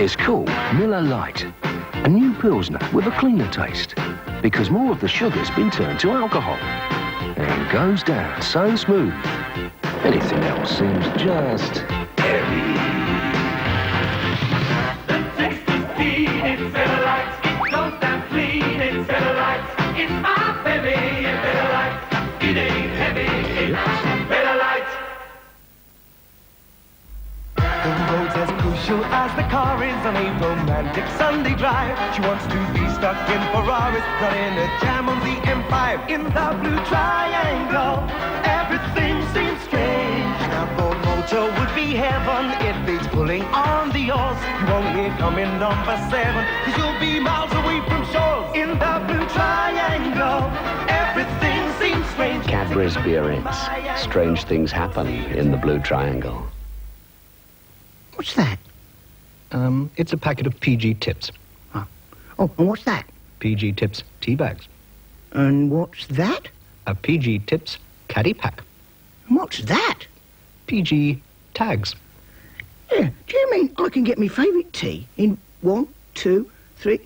It's called Miller Lite, a new Pilsner with a cleaner taste, because more of the sugar's been turned to alcohol. And goes down so smooth, anything else seems just heavy.
The taste is keen, it's Miller Lite. It goes down clean, it's Miller Lite. It's my baby, it's Miller Lite. It ain't heavy, it's Miller Lite.
The road's as crucial as the car is on a romantic Sunday drive. She wants to be stuck in Ferraris, not in a jam on the M5. In the blue triangle, everything seems strange. Now Ford Motor would be heaven, it beats pulling on the oars. You won't hear coming number 7, cause you'll be miles away from shores. In the blue triangle, everything seems strange.
Cadbury's Beer Ritz. Strange things happen in the Blue Triangle.
What's that?
It's a packet of PG Tips.
Oh, and what's that?
PG Tips tea bags.
And what's that?
A PG Tips caddy pack.
And what's that?
PG Tags.
Yeah, do you mean I can get my favourite tea in 1, 2, 3,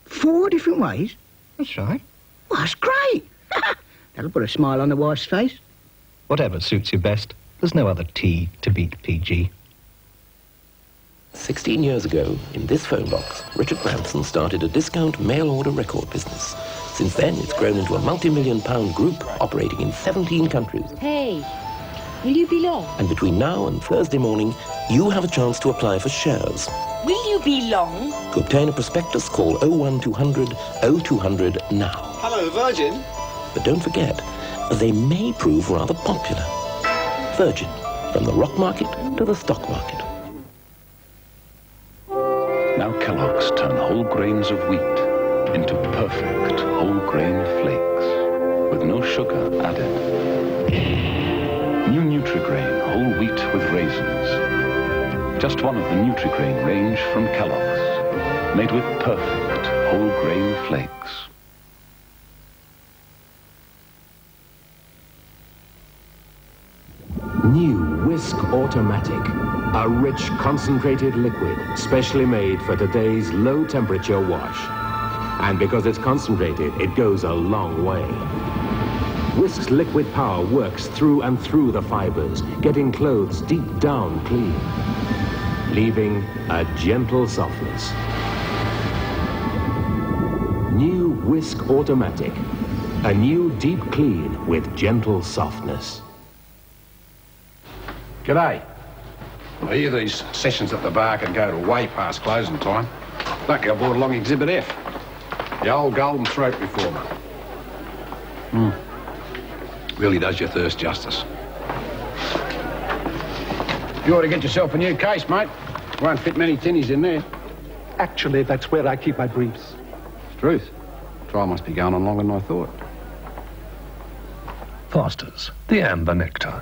4 different ways?
That's right.
Well, that's great. That'll put a smile on the wife's face.
Whatever suits you best. There's no other T to beat PG.
16 years ago, in this phone box, Richard Branson started a discount mail-order record business. Since then, it's grown into a multi-million-pound group operating in 17 countries.
Hey, will you belong?
And between now and Thursday morning, you have a chance to apply for shares.
Will you belong?
To obtain a prospectus, call 01200 0200 now.
Hello, Virgin.
But don't forget, they may prove rather popular. Virgin, from the rock market to the stock market.
Now Kellogg's turn whole grains of wheat into perfect whole grain flakes with no sugar added. New Nutri-Grain whole wheat with raisins. Just one of the Nutri-Grain range from Kellogg's, made with perfect whole grain flakes.
New Whisk Automatic. A rich, concentrated liquid, specially made for today's low-temperature wash. And because it's concentrated, it goes a long way. Whisk's liquid power works through and through the fibers, getting clothes deep down clean, leaving a gentle softness. New Whisk Automatic. A new deep clean with gentle softness.
G'day. I hear these sessions at the bar can go to way past closing time. Lucky I brought along Exhibit F. The old golden throat reformer. Really does your thirst justice. You ought to get yourself a new case, mate. Won't fit many tinnies in there.
Actually, that's where I keep my briefs.
Truth. Trial must be going on longer than I thought.
Foster's, the amber nectar.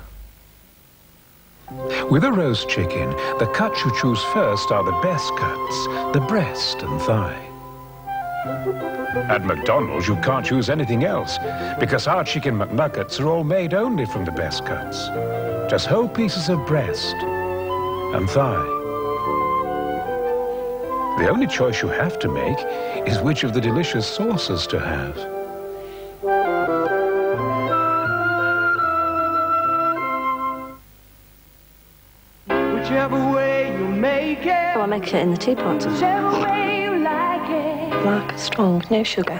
With a roast chicken, the cuts you choose first are the best cuts, the breast and thigh. At McDonald's, you can't choose anything else, because our Chicken McNuggets are all made only from the best cuts. Just whole pieces of breast and thigh. The only choice you have to make is which of the delicious sauces to have.
Whichever way you make it.
Oh, I make it in the teapot.
Whichever way you like it.
Black, strong, no sugar.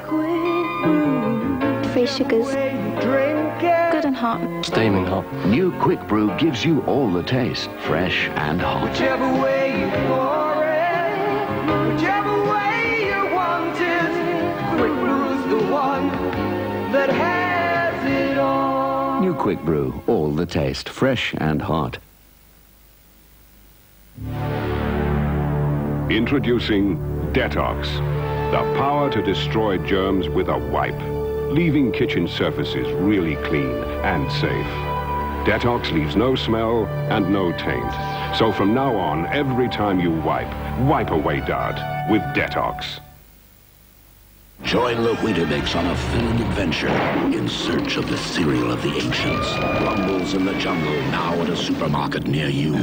Free sugars. Good and hot.
Steaming hot. New Quick Brew gives you all the taste, fresh and hot.
Whichever way you pour it. Whichever way you want it. Quick Brew's the one that has it all.
New Quick Brew, all the taste, fresh and hot.
Introducing Detox, the power to destroy germs with a wipe, leaving kitchen surfaces really clean and safe. Detox leaves no smell and no taint. So from now on, every time you wipe away dirt with Detox.
Join the Weetabix on a thrilling adventure in search of the cereal of the ancients. Rumbles in the Jungle, now at a supermarket near you.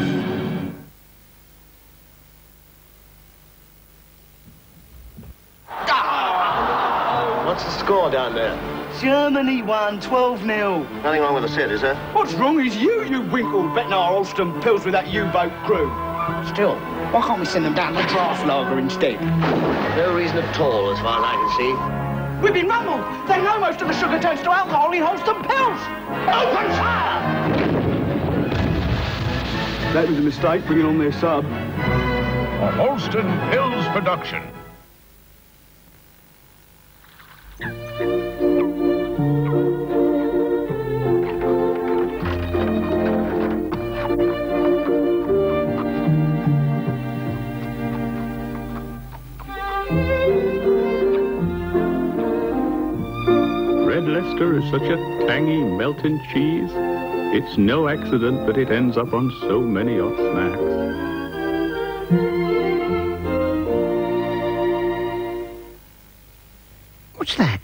What's the score down there?
Germany won 12-0.
Nothing wrong with the set, is there?
What's wrong is you winkle betting our Alston pills with that U-boat crew. Still, why can't we send them down the draft lager instead?
No reason at all, as far as I can see.
We've been rumbled. They know most of the sugar turns to alcohol in Holston pills. Open fire!
That was a mistake, bringing on their sub.
A Holston Pills production.
Red Leicester is such a tangy, melting cheese. It's no accident that it ends up on so many hot snacks.
What's that?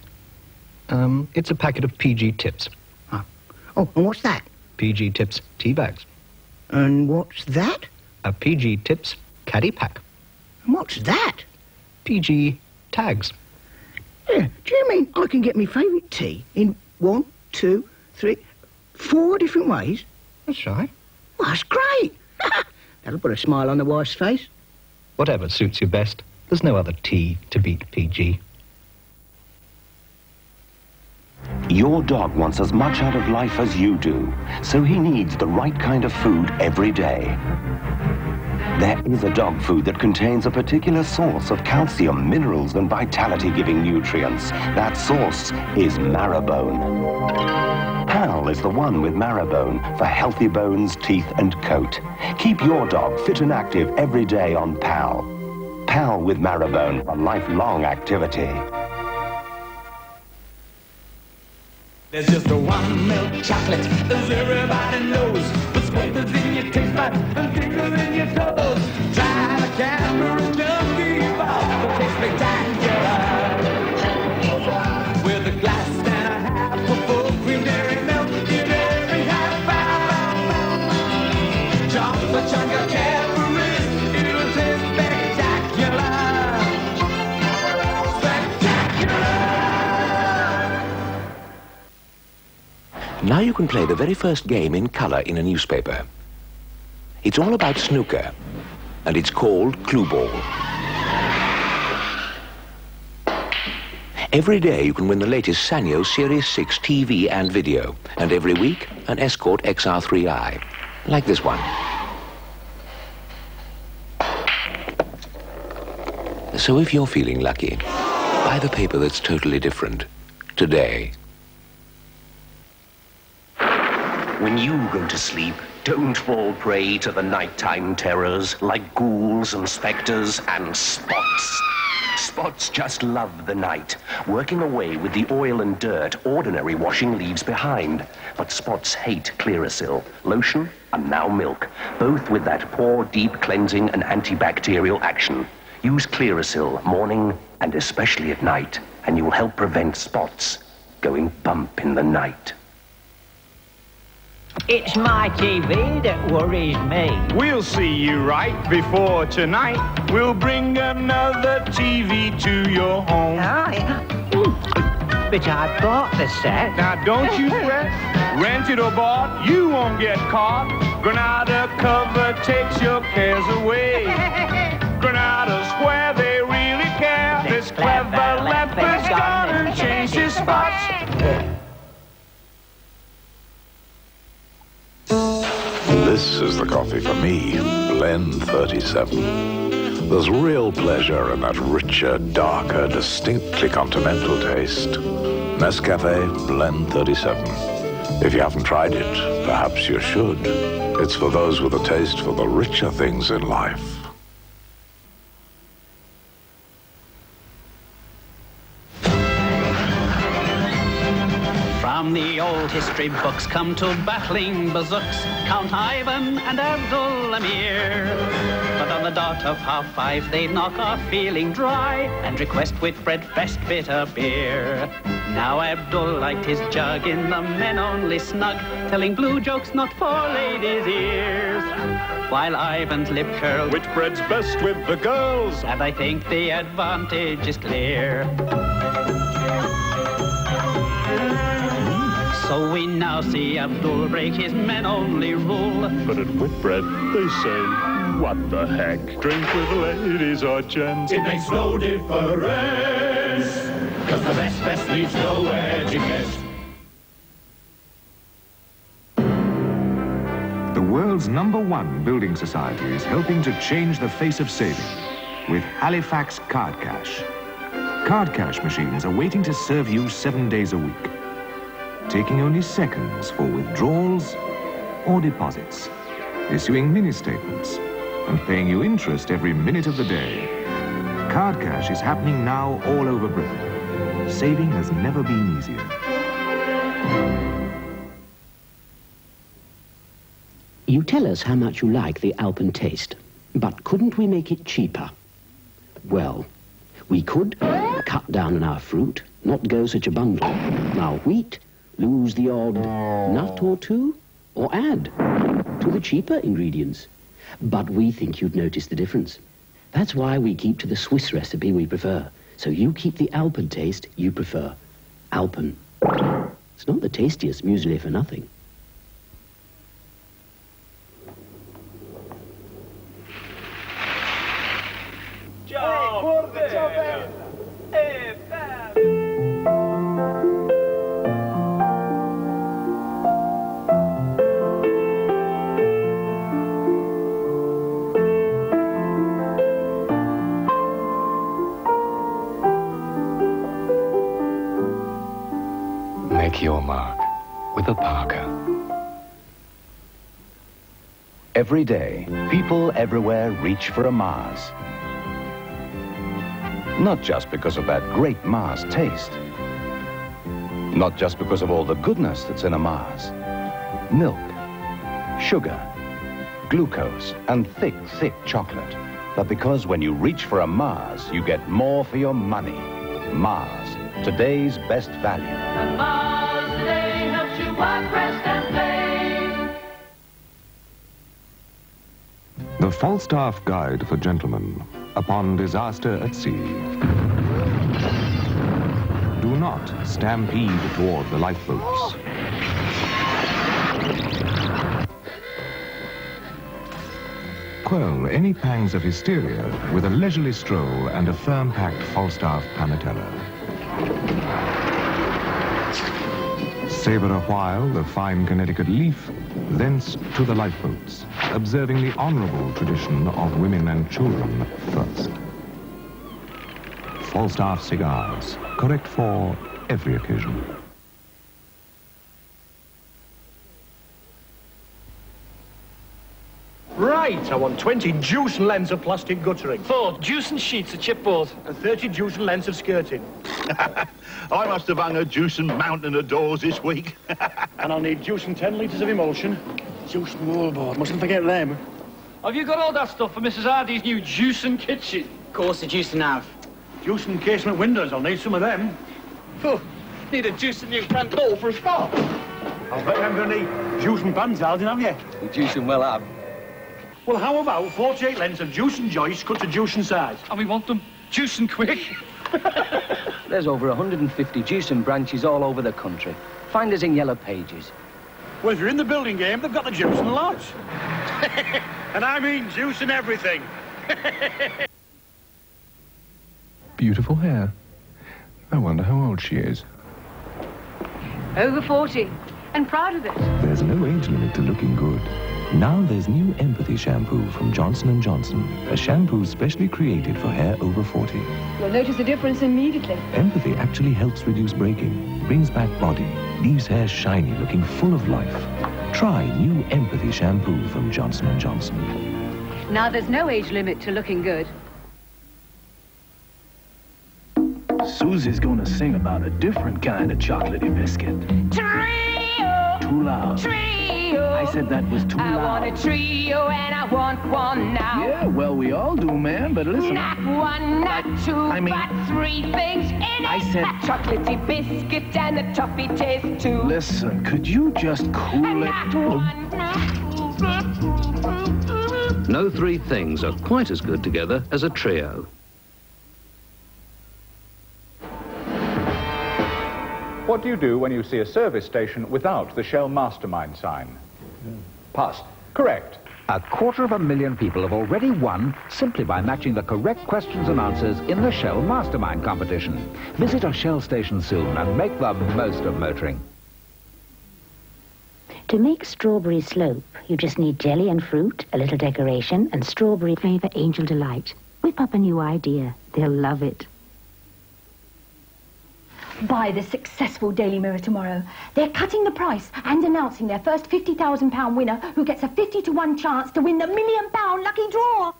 It's a packet of PG Tips.
Oh, and what's that?
PG Tips tea bags.
And what's that?
A PG Tips caddy pack.
And what's that?
PG Tags.
Yeah, do you mean I can get me favourite tea in 1, 2, 3, 4 different ways?
That's right.
Well, that's great. That'll put a smile on the wife's face.
Whatever suits you best. There's no other T to beat PG.
Your dog wants as much out of life as you do, so he needs the right kind of food every day. There is a dog food that contains a particular source of calcium, minerals, and vitality-giving nutrients. That source is Marrowbone. Pal is the one with Marrowbone for healthy bones, teeth, and coat. Keep your dog fit and active every day on Pal. Pal with Marrowbone for lifelong activity.
There's just a one milk chocolate, as everybody knows. Puts flavors in your taste buds and tingles in your toes. Try the Cadbury Junkie Bar, the taste spectacular. With a glass and a half of full cream dairy milk in every half hour. Chocolate chunk of Cadbury's, it'll taste spectacular.
Now you can play the very first game in colour in a newspaper. It's all about snooker, and it's called Clue Ball. Every day you can win the latest Sanyo Series 6 TV and video, and every week an Escort XR3i, like this one. So if you're feeling lucky, buy the paper that's totally different today.
When you go to sleep, don't fall prey to the nighttime terrors like ghouls and spectres and Spots. Spots just love the night, working away with the oil and dirt ordinary washing leaves behind. But Spots hate Clearasil, lotion and now milk, both with that pore deep cleansing and antibacterial action. Use Clearasil morning and especially at night, and you'll help prevent spots going bump in the night.
It's my TV that worries me.
We'll see you right before tonight. We'll bring another TV to your home.
But I bought the set.
Now don't you fret. Rented or bought, you won't get caught. Granada cover takes your cares away. Granada's where they really care. This clever leopard's gonna change his spots.
This is the coffee for me, Blend 37. There's real pleasure in that richer, darker, distinctly continental taste. Nescafe Blend 37. If you haven't tried it, perhaps you should. It's for those with a taste for the richer things in life.
From the old history books come to battling bazooks, Count Ivan and Abdul Amir. But on the dot of 5:30 they knock off feeling dry and request with Fred best bitter beer. Now Abdul light his jug in the men-only snug, telling blue jokes not for ladies' ears. While Ivan's lip curls,
which bread's best with the girls?
And I think the advantage is clear. So we now see Abdul break his men-only rule.
But at Whitbread, they say, what the heck? Drink with ladies or gents.
It makes no difference, 'cause the best needs no etiquette.
The world's #1 building society is helping to change the face of saving with Halifax Card Cash. Card cash machines are waiting to serve you 7 days a week, taking only seconds for withdrawals or deposits, issuing mini-statements, and paying you interest every minute of the day. Card cash is happening now all over Britain. Saving has never been easier.
You tell us how much you like the Alpen taste, but couldn't we make it cheaper? Well, we could cut down on our fruit, not go such a bundle. Our wheat, lose the odd nut or two, or add to the cheaper ingredients. But we think you'd notice the difference. That's why we keep to the Swiss recipe we prefer. So you keep the Alpen taste you prefer. Alpen. It's not the tastiest muesli for nothing.
Make your mark with a Parker.
Every day, people everywhere reach for a Mars. Not just because of that great Mars taste. Not just because of all the goodness that's in a Mars. Milk, sugar, glucose, and thick, thick chocolate. But because when you reach for a Mars, you get more for your money. Mars, today's best value.
And Mars today helps you walk, rest, and play.
The Falstaff Guide for Gentlemen upon disaster at sea. Do not stampede toward the lifeboats. Quell any pangs of hysteria with a leisurely stroll and a firm-packed Falstaff Panatella. Savor a while the fine Connecticut leaf, thence to the lifeboats, observing the honorable tradition of women and children first. Falstaff cigars, correct for every occasion.
Right, I want 20 juice and lengths of plastic guttering.
4 juice and sheets of chipboard.
And 30 juice and lengths of skirting.
I must have hung a juice and mountain of doors this week.
And I'll need juice and 10 litres of emulsion.
Juice and wallboard. Mustn't forget them. Have you got all that stuff for Mrs. Hardy's new juice and kitchen?
Of course, the juice and have.
Juice and casement windows, I'll need some of them.
Oh, need a juice and new front door for a start.
I bet I'm going to need juice and panzals, haven't you?
The juice and well have.
Well, how about 48 lengths of juice and joist cut to juice and size?
And we want them juice and quick.
There's over 150 juice and branches all over the country. Find us in Yellow Pages.
Well, if you're in the building game, they've got the juice and lots. And I mean juice and everything.
Beautiful hair. I wonder how old she is.
Over 40, and proud of it.
There's no age limit to looking good. Now there's new Empathy shampoo from Johnson & Johnson, a shampoo specially created for hair over 40.
You'll notice the difference immediately.
Empathy actually helps reduce breaking, brings back body, leaves hair shiny, looking full of life. Try new Empathy shampoo from Johnson & Johnson.
Now there's no age limit to looking good.
Susie's gonna sing about a different kind of chocolatey biscuit.
Trio!
Too loud.
Trio!
I said that was too
I
loud.
want a trio and I want one now.
Yeah, well, we all do, man, but listen.
Not one, not two, but 3 things in it.
I said...
A chocolatey biscuit and a toffee taste too.
Listen, could you just cool it?
No 3 things are quite as good together as a trio.
What do you do when you see a service station without the Shell Mastermind sign? Pass. Correct.
250,000 people have already won simply by matching the correct questions and answers in the Shell Mastermind competition. Visit a Shell station soon and make the most of motoring.
To make strawberry slope, you just need jelly and fruit, a little decoration, and strawberry flavor Angel Delight. Whip up a new idea. They'll love it.
Buy the successful Daily Mirror tomorrow. They're cutting the price and announcing their first £50,000 winner who gets a 50-to-1 chance to win the £1 million lucky draw.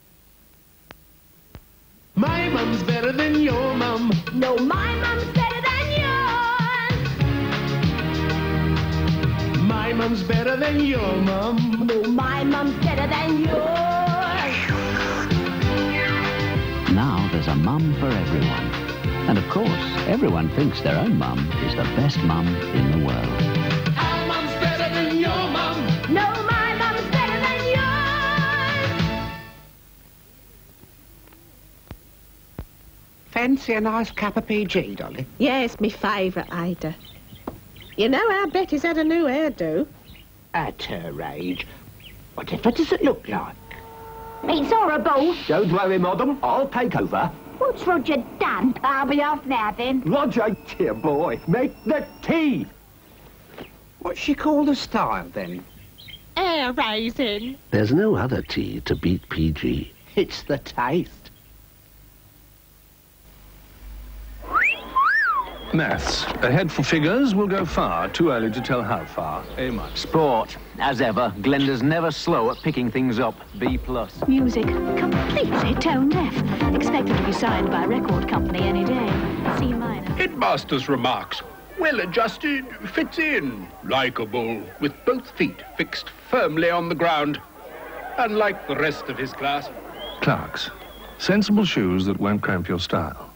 My mum's better than your mum. No, my mum's better than yours. My mum's better than your mum. No, my mum's better than yours.
Now there's a mum for everyone. And of course, everyone thinks their own mum is the best mum in the world.
Our mum's better than your mum. No, my mum's better than yours.
Fancy a nice cup of PG, Dolly?
Yes, me favourite, Ada.
You know how Betty's had a new hairdo?
At her age. Whatever does it look like?
It's horrible.
Don't worry, madam. I'll take over.
What's Roger done? I'll be off now, then.
Roger, dear boy, make the tea.
What's she called the style, then?
Hair raising.
There's no other tea to beat PG.
It's the taste.
Maths. A head for figures will go far. Too early to tell how far. A-.
Sport. As ever, Glenda's never slow at picking things up. B+.
Music. Completely tone deaf. Expected to be signed by a record company any day. C minor.
Headmaster's remarks. Well adjusted, fits in, likeable, with both feet fixed firmly on the ground. Unlike the rest of his class.
Clarks. Sensible shoes that won't cramp your style.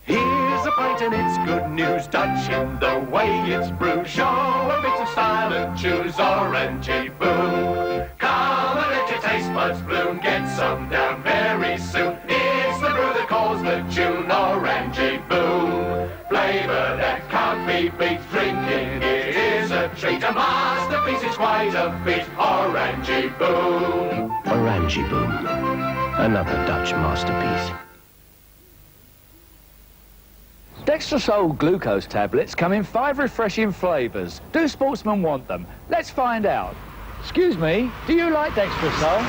Here's a pint and it's good news. Dutch in the way it's brewed. Show a bit of style and choose Orangey Boom. Come and let your taste buds bloom. Get some down very soon. It's the brew that calls the tune. Orangey Boom. Flavor that can't be beat. Drinking it is a treat. A masterpiece, it's quite a feat. Orangey Boom.
Orangey Boom. Another Dutch masterpiece.
Dextrosol glucose tablets come in 5 refreshing flavours. Do sportsmen want them? Let's find out. Excuse me, do you like Dextrosol?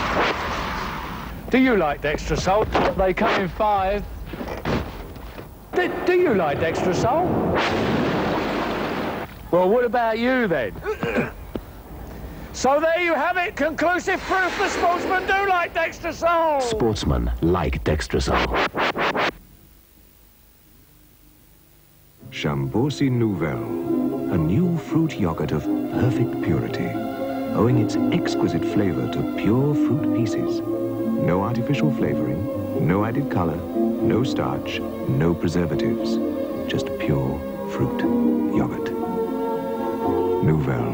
Do you like Dextrosol? They come in 5. Do you like Dextrosol? Well, what about you then? So there you have it, conclusive proof the sportsmen do like Dextrosol.
Sportsmen like Dextrosol.
Chambosi Nouvelle, a new fruit yogurt of perfect purity, owing its exquisite flavor to pure fruit pieces. No artificial flavoring, no added color, no starch, no preservatives. Just pure fruit yogurt. Nouvelle.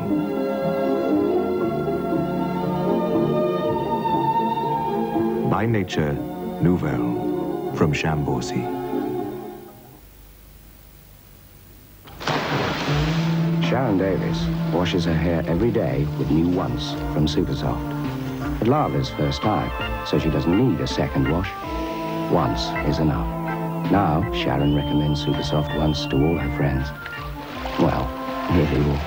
By nature, Nouvelle from Chambosi.
Sharon Davis washes her hair every day with new Once from Supersoft. But Lava's first time, so she doesn't need a second wash. Once is enough. Now, Sharon recommends Supersoft Once to all her friends. Well, nearly all.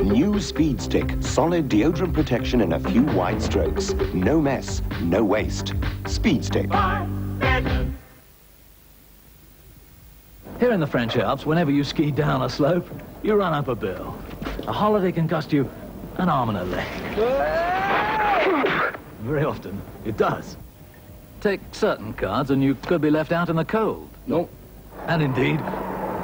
New Speed Stick. Solid deodorant protection in a few wide strokes. No mess, no waste. Speed Stick.
Here in the French Alps, whenever you ski down a slope, you run up a bill. A holiday can cost you an arm and a leg. Very often, it does. Take certain cards and you could be left out in the cold. No. And indeed,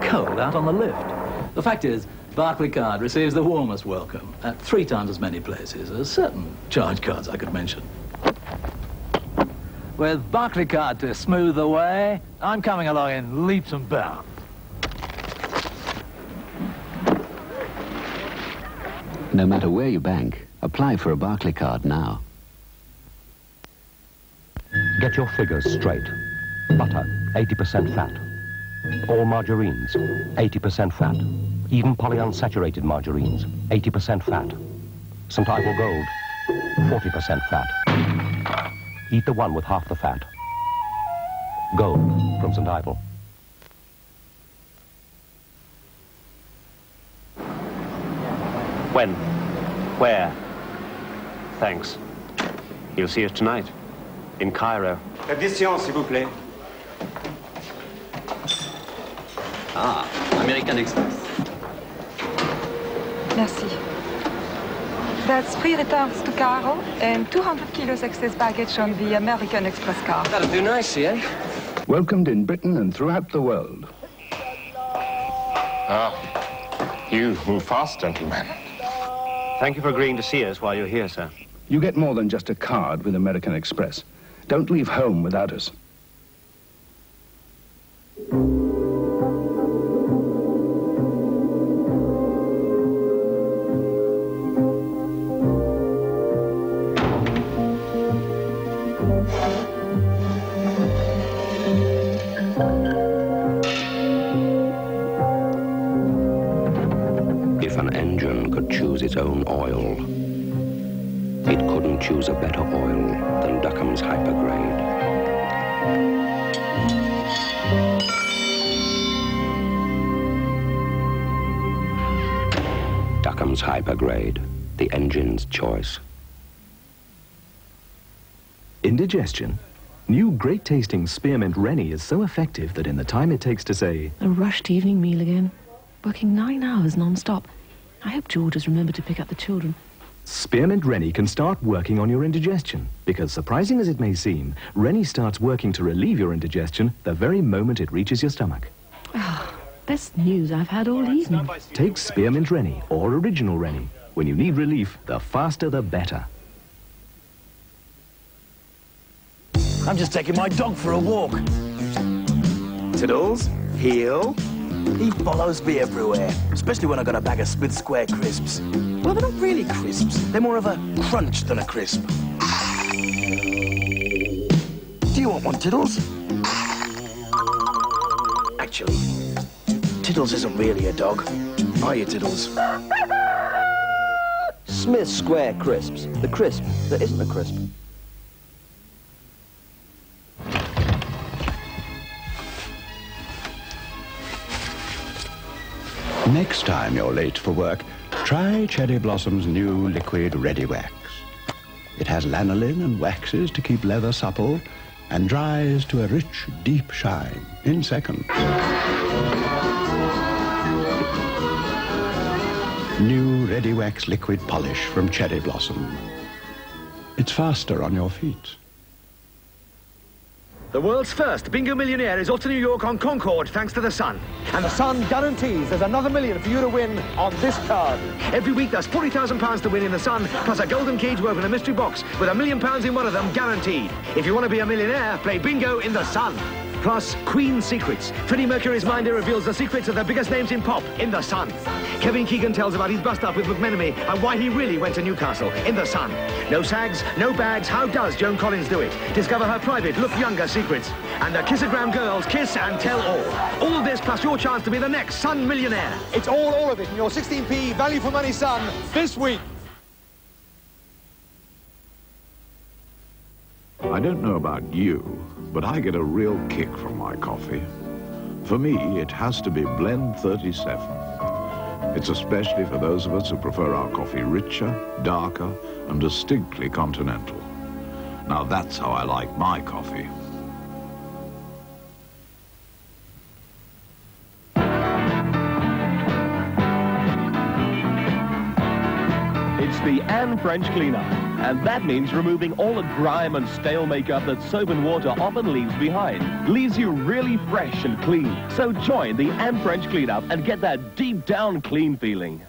cold out on the lift. The fact is, Barclaycard receives the warmest welcome at 3 times as many places as certain charge cards I could mention. With Barclaycard to smooth the way, I'm coming along in leaps and bounds.
No matter where you bank, apply for a Barclaycard now.
Get your figures straight. Butter, 80% fat. All margarines, 80% fat. Even polyunsaturated margarines, 80% fat. St. Ivel Gold, 40% fat. Eat the one with half the fat. Gold from St. Ivel.
When? Where? Thanks. You'll see us tonight. In Cairo.
Addition, s'il vous plaît.
Ah, American Express.
Merci. That's 3 returns to Cairo and 200 kilos excess baggage on the American Express car.
That'll do nicely, eh?
Welcomed in Britain and throughout the world.
Ah, you move fast, gentlemen.
Thank you for agreeing to see us while you're here, sir.
You get more than just a card with American Express. Don't leave home without us.
choose its own oil. It couldn't choose a better oil than Duckham's Hypergrade. Duckham's Hypergrade, the engine's choice.
Indigestion? New great-tasting Spearmint Rennie is so effective that in the time it takes to say...
A rushed evening meal again. Working 9 hours non-stop. I hope George has remembered to pick up the children.
Spearmint Rennie can start working on your indigestion, because surprising as it may seem, Rennie starts working to relieve your indigestion the very moment it reaches your stomach.
Ah, best news I've had all evening.
Take Spearmint Rennie or Original Rennie. When you need relief, the faster the better.
I'm just taking my dog for a walk. Tiddles, heel. He follows me everywhere, especially when I got a bag of Smith Square crisps. Well, they're not really crisps. They're more of a crunch than a crisp. Do you want one, Tiddles? Actually, Tiddles isn't really a dog. Are you, Tiddles?
Smith Square crisps. The crisp that isn't a crisp.
Next time you're late for work, try Cherry Blossom's new liquid Ready Wax. It has lanolin and waxes to keep leather supple and dries to a rich, deep shine in seconds. New Ready Wax liquid polish from Cherry Blossom. It's faster on your feet.
The world's first bingo millionaire is off to New York on Concorde thanks to the Sun. And the Sun guarantees there's another million for you to win on this card. Every week there's £40,000 to win in the Sun, plus a golden key to open a mystery box with £1 million in one of them guaranteed. If you want to be a millionaire, play bingo in the Sun. Plus, Queen Secrets. Freddie Mercury's Minder reveals the secrets of the biggest names in pop in the Sun. Kevin Keegan tells about his bust-up with McMenemy and why he really went to Newcastle in the Sun. No sags, no bags, how does Joan Collins do it? Discover her private, look younger secrets. And the Kissogram girls kiss and tell all. All of this plus your chance to be the next Sun millionaire.
It's all of it in your 16p value for money Sun this week.
I don't know about you, but I get a real kick from my coffee. For me, it has to be Blend 37. It's especially for those of us who prefer our coffee richer, darker, and distinctly continental. Now that's how I like my coffee.
It's the Anne French Cleaner, and that means removing all the grime and stale makeup that soap and water often leaves behind. Leaves you really fresh and clean. So join the Anne French Cleanup and get that deep down clean feeling.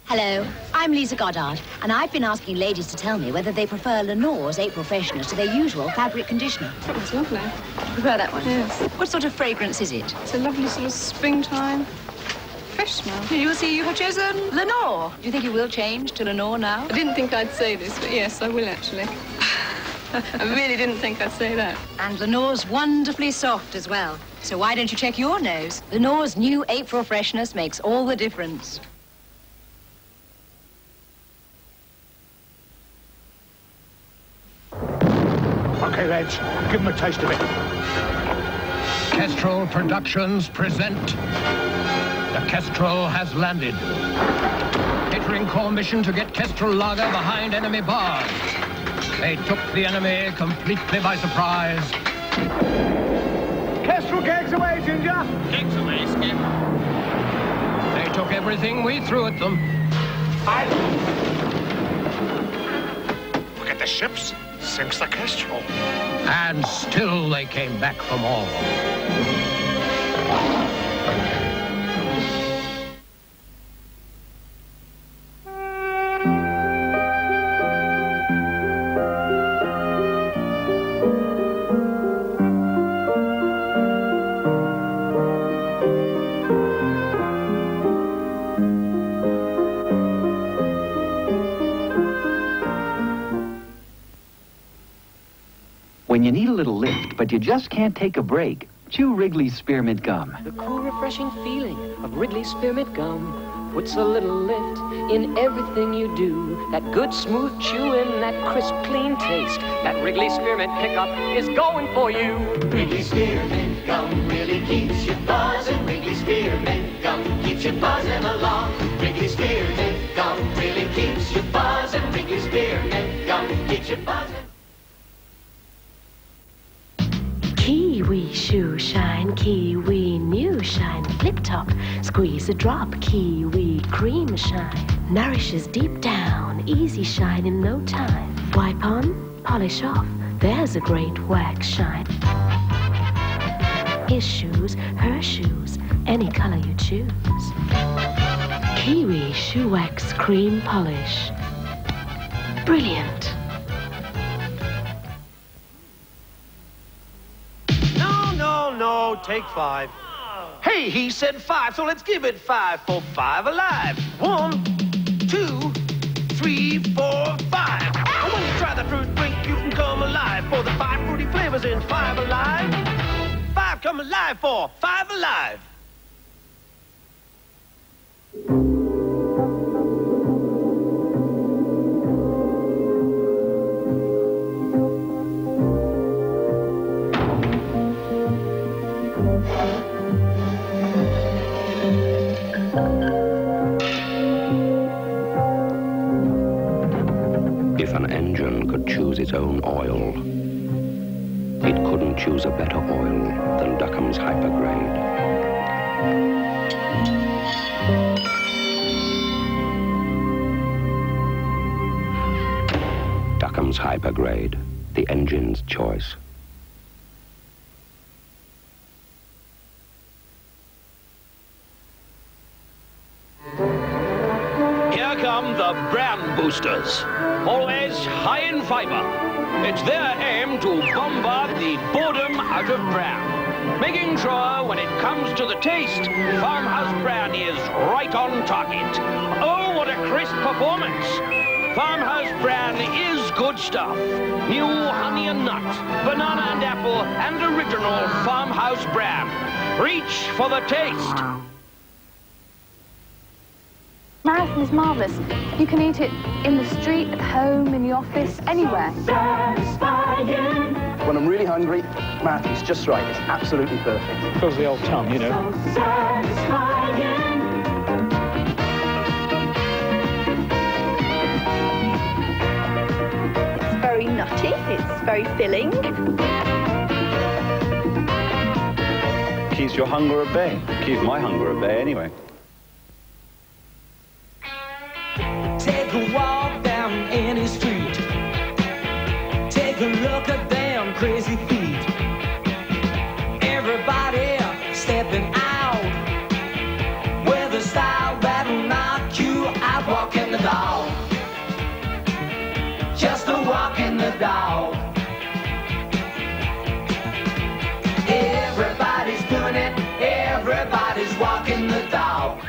Hello, I'm Lisa Goddard, and I've been asking ladies to tell me whether they prefer Lenore's April fresheners to their usual fabric conditioner.
That's lovely.
Prefer that one?
Yes.
What sort of fragrance is it?
It's a lovely sort of springtime, fresh smell. You will see you have chosen
Lenore. Do you think you will change to Lenore now?
I didn't think I'd say this, but yes, I will actually. I really didn't think I'd say that.
And Lenore's wonderfully soft as well. So why don't you check your nose? Lenore's new April freshness makes all the difference.
Okay, Reg, give them a taste of it. Kestrel Productions present The Kestrel Has Landed. Catering Corps mission to get Kestrel Lager behind enemy bars. They took the enemy completely by surprise.
Kestrel kegs away, Ginger!
Kegs away, Skip. They took everything we threw at them.
Look at the ships. Sinks the Kestrel.
And still they came back for more.
When you need a little lift, but you just can't take a break, chew Wrigley's Spearmint Gum.
The cool, refreshing feeling of Wrigley's Spearmint Gum.
puts a little lift in everything you do. That good smooth chewing, that crisp clean taste, that Wrigley Spearmint pickup is going for you.
Wrigley Spearmint Gum really keeps you buzzing. Wrigley Spearmint Gum keeps you buzzing along. Wrigley Spearmint Gum really keeps you buzzing. Wrigley Spearmint Gum keeps you buzzing.
Kiwi shoe shine, kiwi new shine, flip top, squeeze a drop, kiwi cream shine, nourishes deep down, easy shine in no time. Wipe on, polish off, there's a great wax shine. His shoes, her shoes, any color you choose. Kiwi shoe wax cream polish. Brilliant.
No, take 5. Hey, he said 5, so let's give it 5 for 5 Alive. 1, 2, 3, 4, 5. And when you try the fruit drink, you can come alive for the 5 fruity flavors in 5 Alive. 5 come alive for 5 Alive.
If an engine could choose its own oil, it couldn't choose a better oil than Duckham's Hypergrade. Duckham's Hypergrade, the engine's choice.
Here come the brand boosters. Always high in fiber. It's their aim to bombard the boredom out of bran, making sure when it comes to the taste, Farmhouse Bran is right on target. Oh, what a crisp performance! Farmhouse Bran is good stuff. New honey and nut, banana and apple, and original Farmhouse Bran. Reach for the taste.
Marathon is marvellous. You can eat it in the street, at home, in the office, anywhere.
Satisfying. When I'm really hungry, Marathon's just right. It's absolutely perfect.
Because of the old tongue, you know.
So satisfying.
It's very nutty. It's very filling.
Keeps your hunger at bay. Keeps my hunger at bay, anyway.
Take a walk down any street. Take a look at them crazy feet. Everybody stepping out with a style that'll knock you out. Walking the dog. Just a walking the dog. Everybody's doing it. Everybody's walking the dog.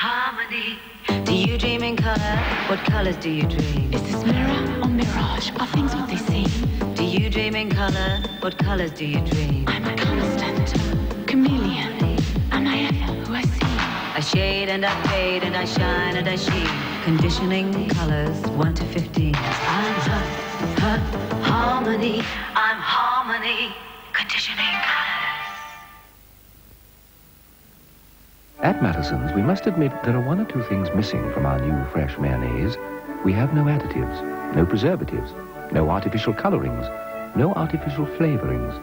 Harmony. Do you dream in color? What colors do you dream?
Is this mirror or mirage? Are things what they seem?
Do you dream in color? What colors do you dream?
I'm a constant chameleon. Am I ever who I see?
I shade and I fade and I shine and I sheen. Conditioning colors 1 to 15. I'm harmony. I'm harmony. Conditioning colors.
At Mattison's, we must admit there are 1 or 2 things missing from our new fresh mayonnaise. We have no additives, no preservatives, no artificial colorings, no artificial flavorings.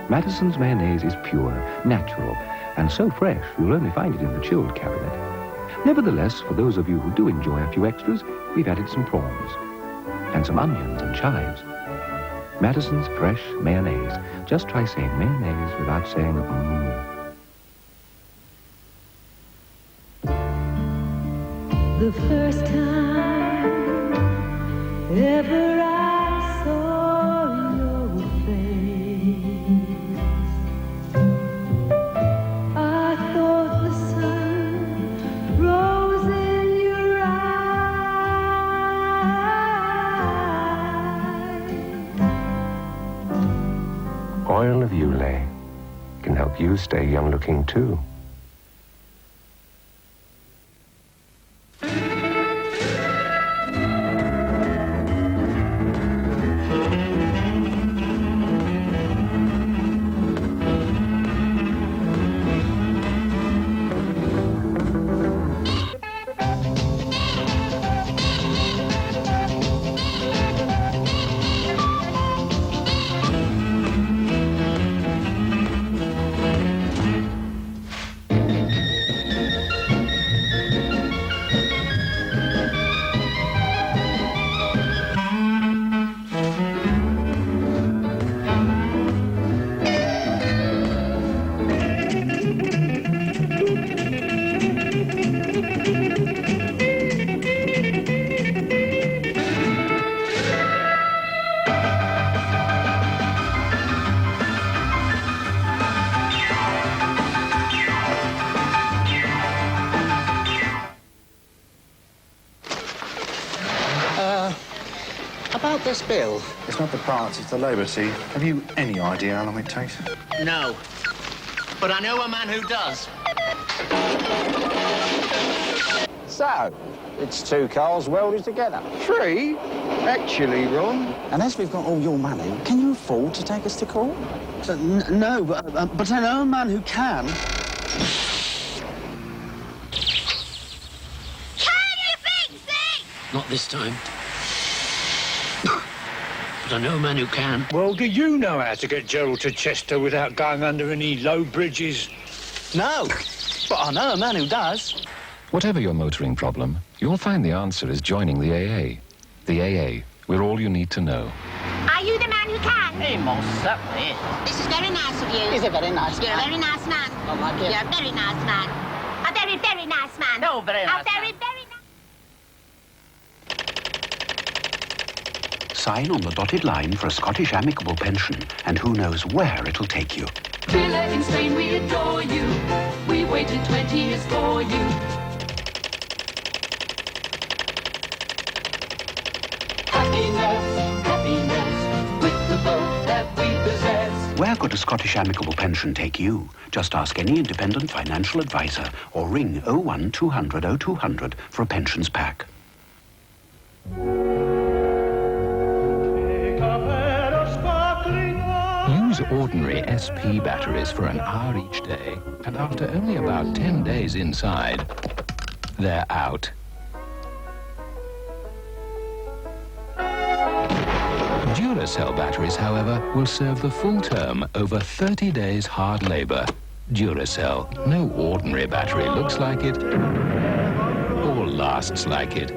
Mattison's mayonnaise is pure, natural, and so fresh you'll only find it in the chilled cabinet. Nevertheless, for those of you who do enjoy a few extras, we've added some prawns and some onions and chives. Mattison's fresh mayonnaise. Just try saying mayonnaise without saying mmm.
The first time ever I saw your face, I thought the sun rose in your eyes.
Oil of Ulay can help help you stay young-looking too.
About this bill.
It's not the parts, it's the labour, see. Have you any idea how long it takes?
No. But I know a man who does.
So, it's 2 cars welded together. 3? Actually, Ron.
And as we've got all your money, can you afford to take us to court?
No, but I know a man who can.
Can you fix it?
Not this time. But I know a man who can.
Well, do you know how to get Gerald to Chester without going under any low bridges?
No, but I know a man who does.
Whatever your motoring problem, you'll find the answer is joining the AA. The AA, we're all you need to know.
Are you the man who can?
Hey, most certainly.
This is very nice of you.
He's a very nice
You're
man.
a very nice man.
I like it.
You're a very nice man. A very, very nice man.
No, very nice
A very,
man.
very nice.
Sign on the dotted line for a Scottish amicable pension, and who knows where it'll take you.
Villa in Spain, we adore you. We waited 20 years for you. Happiness, happiness, with the boat that we possess.
Where could a Scottish amicable pension take you? Just ask any independent financial advisor or ring 01200 0200 for a pensions pack.
Use ordinary SP batteries for an hour each day, and after only about 10 days inside, they're out. Duracell batteries, however, will serve the full term over 30 days hard labor. Duracell, no ordinary battery looks like it or lasts like it.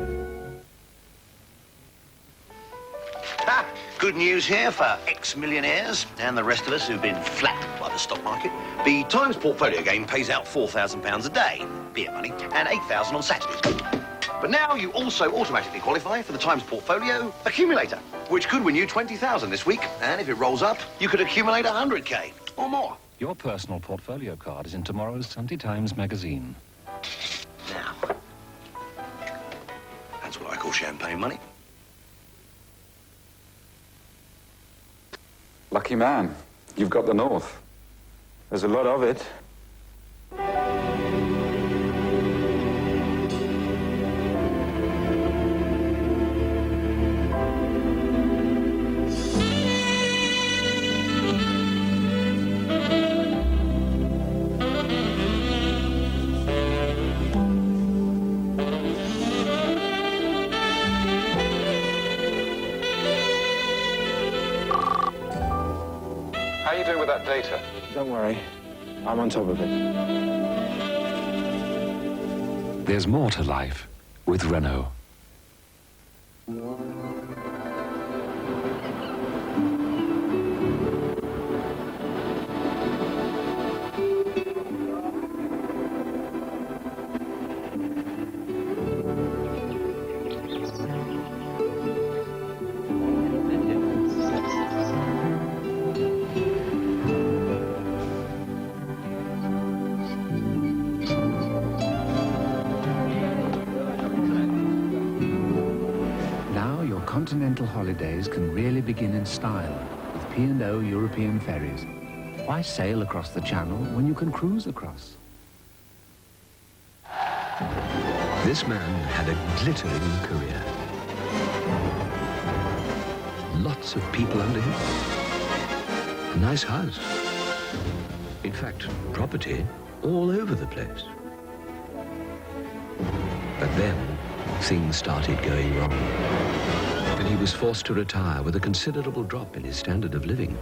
Good news here for ex-millionaires and the rest of us who've been flattened by the stock market. The Times portfolio game pays out £4,000 a day, beer money, and £8,000 on Saturdays. But now you also automatically qualify for the Times Portfolio Accumulator, which could win you $20,000 this week. And if it rolls up, you could accumulate 100K or more.
Your personal portfolio card is in tomorrow's Sunday Times magazine.
Now, that's what I call champagne money.
Lucky man. You've got the North. There's a lot of it. How are you doing with that data?
Don't worry. I'm on top of it.
There's more to life with Renault.
Continental holidays can really begin in style with P&O European ferries.
Why sail across the channel when you can cruise across?
This man had a glittering career. Lots of people under him. A nice house. In fact, property all over the place. But then, things started going wrong. And he was forced to retire with a considerable drop in his standard of living.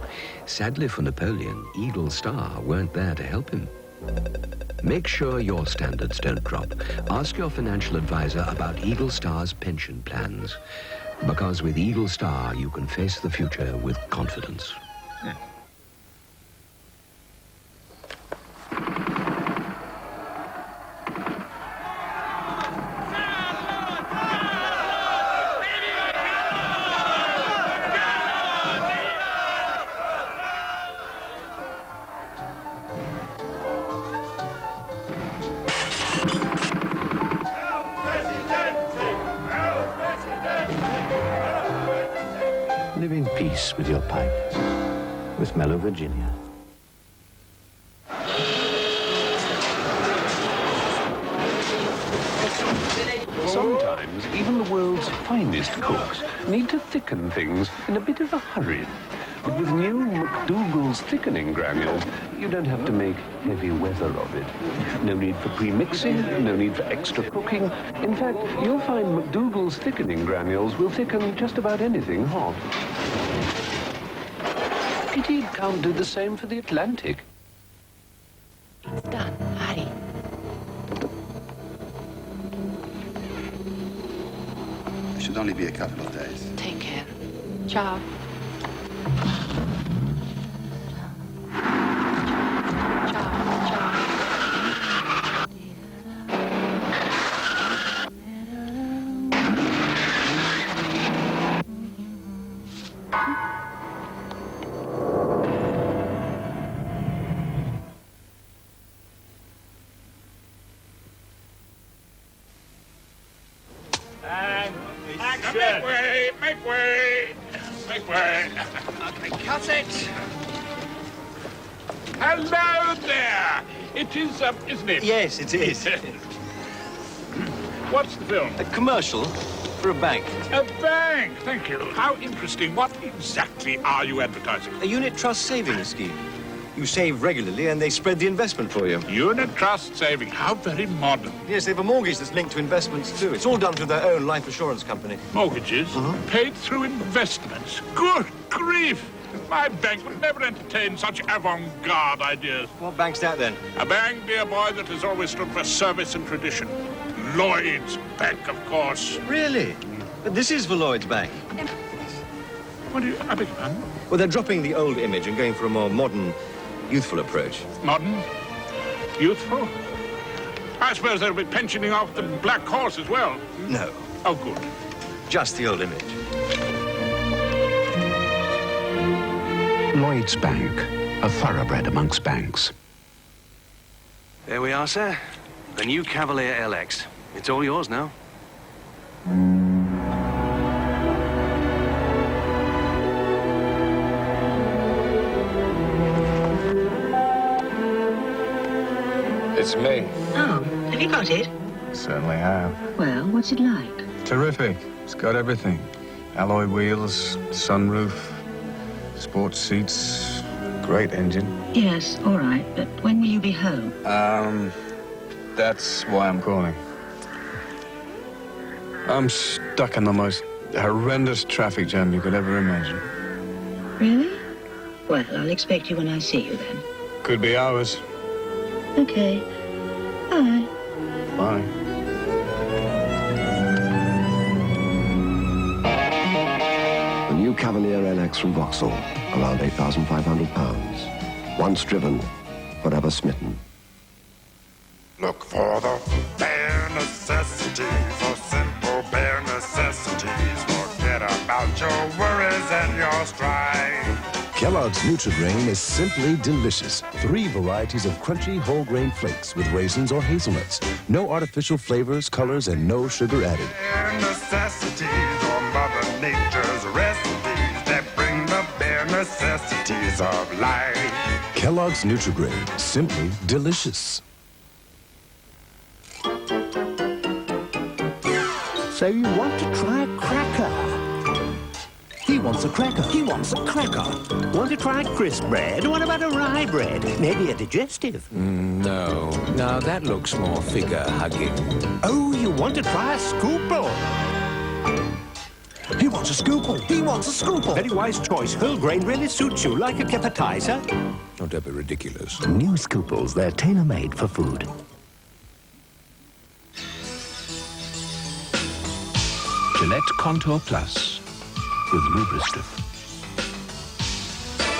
Sadly for Napoleon, Eagle Star weren't there to help him. Make sure your standards don't drop. Ask your financial advisor about Eagle Star's pension plans. Because with Eagle Star, you can face the future with confidence.
Live in peace with your pipe. With Mellow Virginia.
Sometimes even the world's finest cooks need to thicken things in a bit of a hurry. But with new McDougall's thickening granules, you don't have to make heavy weather of it. No need for pre-mixing, no need for extra cooking. In fact, you'll find McDougall's thickening granules will thicken just about anything hot. Pity it can't do the same for the Atlantic.
It's done. Hurry.
It should only be a couple of days.
Take care. Ciao.
Make way! Make way! Make way!
Cut it!
Hello there! It is, isn't it?
Yes, it is.
What's the film?
A commercial for a bank.
A bank! Thank you. How interesting. What exactly are you advertising?
A unit trust savings scheme. You save regularly and they spread the investment for you.
Unit trust saving. How very modern.
Yes, they have a mortgage that's linked to investments too. It's all done through their own life assurance company.
Mortgages? Paid through investments. Good grief! My bank would never entertain such avant-garde ideas.
What bank's that then?
A bank, dear boy, that has always stood for service and tradition. Lloyd's Bank, of course.
Really? But this is for Lloyd's Bank.
What do you... I beg your pardon?
Well, they're dropping the old image and going for a more modern, youthful approach.
Modern? Youthful? I suppose they'll be pensioning off the Black Horse as well.
No.
Oh, good.
Just the old image.
Lloyd's Bank, a thoroughbred amongst banks.
There we are, sir. The new Cavalier LX. It's all yours now.
It's me.
Oh, have you got it?
Certainly have.
Well, what's it like?
Terrific. It's got everything. Alloy wheels, sunroof, sports seats, great engine.
Yes, all right, but when will you be home?
That's why I'm calling. I'm stuck in the most horrendous traffic jam you could ever imagine.
Really? Well, I'll expect you when I see you then.
Could be hours.
Okay. Bye.
Bye.
The new Cavalier LX from Vauxhall, around £8,500. Once driven, forever smitten.
Look for the bare necessities, or simple bare necessities. Forget about your worries and your strife.
Kellogg's Nutri-Grain is simply delicious. 3 varieties of crunchy whole grain flakes with raisins or hazelnuts. No artificial flavors, colors, and no sugar added.
Bare necessities, or Mother Nature's recipes that bring the bare necessities of life.
Kellogg's Nutri-Grain, simply delicious.
So you want to try a cracker? He wants a cracker. He wants a cracker. Want to try crisp bread? What about a rye bread? Maybe a digestive.
No. Now that looks more figure-hugging.
Oh, you want to try a scoople? He wants a scoople. He wants a scoople. Very wise choice. Whole grain really suits you like a appetizer.
Not ever ridiculous.
New scooples. They're tailor-made for food.
Gillette Contour Plus with Lubristiff.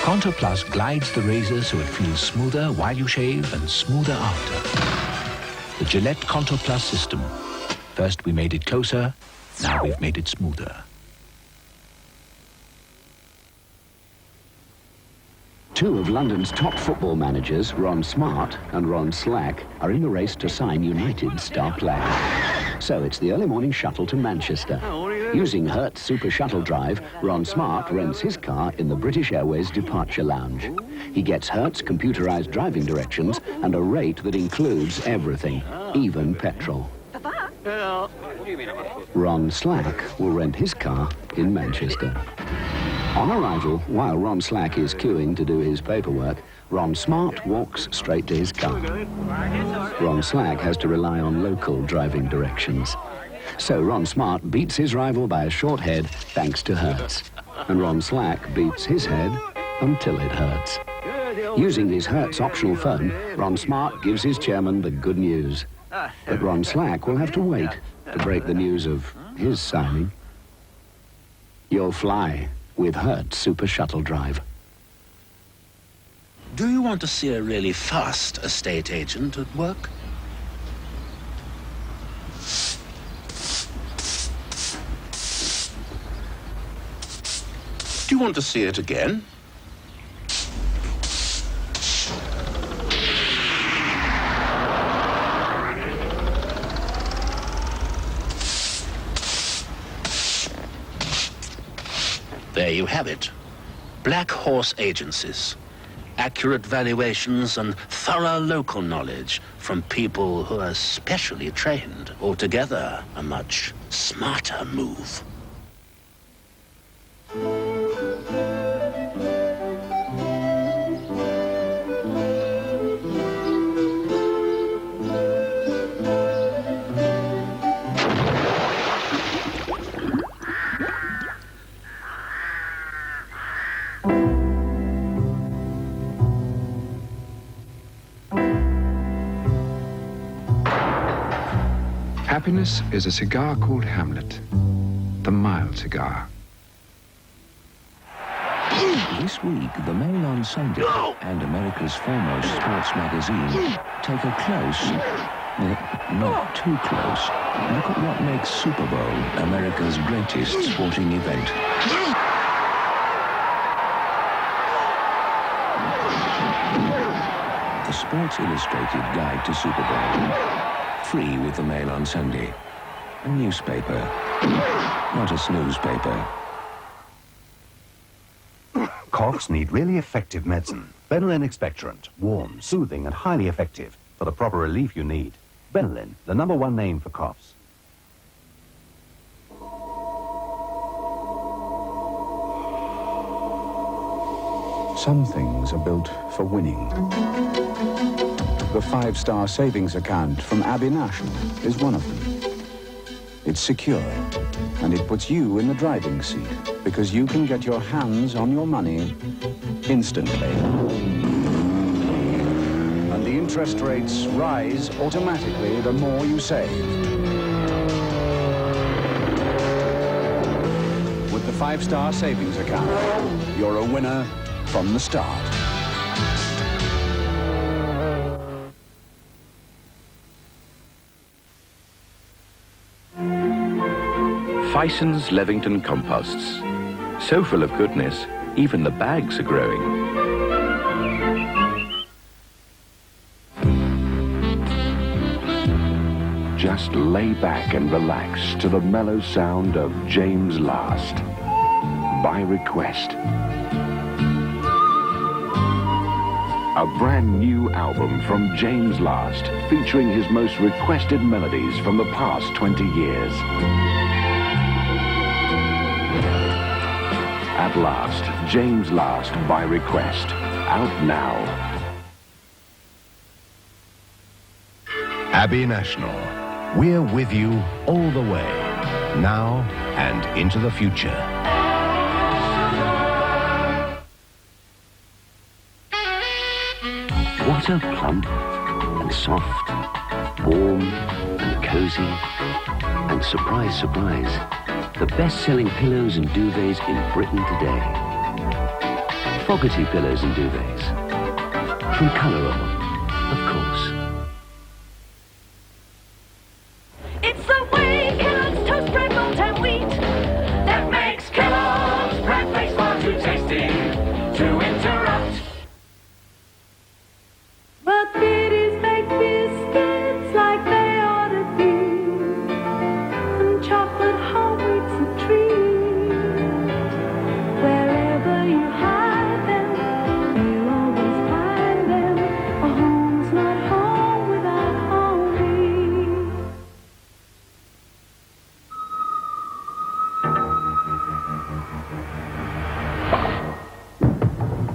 Contour Plus glides the razor so it feels smoother while you shave and smoother after. The Gillette Contour Plus system. First we made it closer, now we've made it smoother.
Two of London's top football managers, Ron Smart and Ron Slack, are in the race to sign United's star player. So it's the early morning shuttle to Manchester. Using Hertz Super Shuttle Drive, Ron Smart rents his car in the British Airways departure lounge. He gets Hertz computerized driving directions and a rate that includes everything, even petrol. Ron Slack will rent his car in Manchester. On arrival, while Ron Slack is queuing to do his paperwork, Ron Smart walks straight to his car. Ron Slack has to rely on local driving directions. So Ron Smart beats his rival by a short head thanks to Hertz. And Ron Slack beats his head until it hurts. Using his Hertz optional phone, Ron Smart gives his chairman the good news. But Ron Slack will have to wait to break the news of his signing. You'll fly with Hertz Super Shuttle Drive.
Do you want to see a really fast estate agent at work? Do you want to see it again? There you have it. Black Horse Agencies. Accurate valuations and thorough local knowledge from people who are specially trained. Altogether, a much smarter move.
Happiness is a cigar called Hamlet, the mild cigar.
This week, the Mail on Sunday and America's foremost sports magazine take a close, not too close, look at what makes Super Bowl America's greatest sporting event. The Sports Illustrated Guide to Super Bowl. Free with the Mail on Sunday. A newspaper, not a snooze paper.
Coughs need really effective medicine. Benylin expectorant. Warm, soothing, and highly effective for the proper relief you need. Benylin, the #1 name for coughs.
Some things are built for winning. The 5-star savings account from Abbey National is one of them. It's secure, and it puts you in the driving seat because you can get your hands on your money instantly. And the interest rates rise automatically the more you save. With the 5-star savings account, you're a winner from the start.
Fison's Levington composts. So full of goodness, even the bags are growing. Just lay back and relax to the mellow sound of James Last. By request. A brand new album from James Last, featuring his most requested melodies from the past 20 years. At last, James Last by request. Out now.
Abbey National. We're with you all the way, now and into the future.
What a plump and soft, warm and cozy, and surprise, surprise, the best-selling pillows and duvets in Britain today. Fogarty pillows and duvets. From Colourable, of course.
It's the way Kellogg's toast bread, malt and wheat that makes Kellogg's breakfast far too tasty to interrupt. But Biddy's baked biscuits like they ought to be, and chocolate whole wheat's a treat. Wherever you hide them, you'll always find them. A home's not home without whole wheat.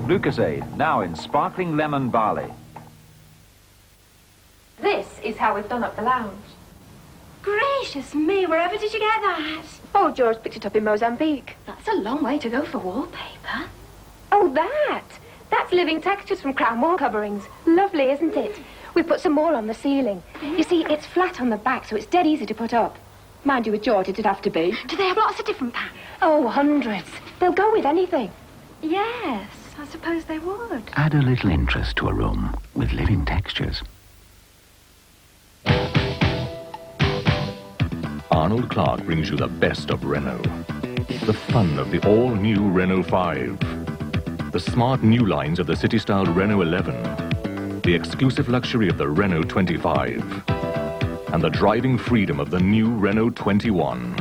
Lucozade, now in sparkling lemon barley.
This is how we've done up the lounge. Gracious me, wherever did you get that? Oh, George picked it up in Mozambique. That's a long way to go for wallpaper. Oh, that! That's living textures from Crown wall coverings. Lovely, isn't it? We put some more on the ceiling. You see, it's flat on the back, so it's dead easy to put up. Mind you, with George, it'd have to be. Do they have lots of different patterns? Oh, hundreds. They'll go with anything. Yes, I suppose they would.
Add a little interest to a room with living textures.
Arnold Clark brings you the best of Renault. The fun of the all-new Renault 5. The smart new lines of the city-styled Renault 11. The exclusive luxury of the Renault 25. And the driving freedom of the new Renault 21.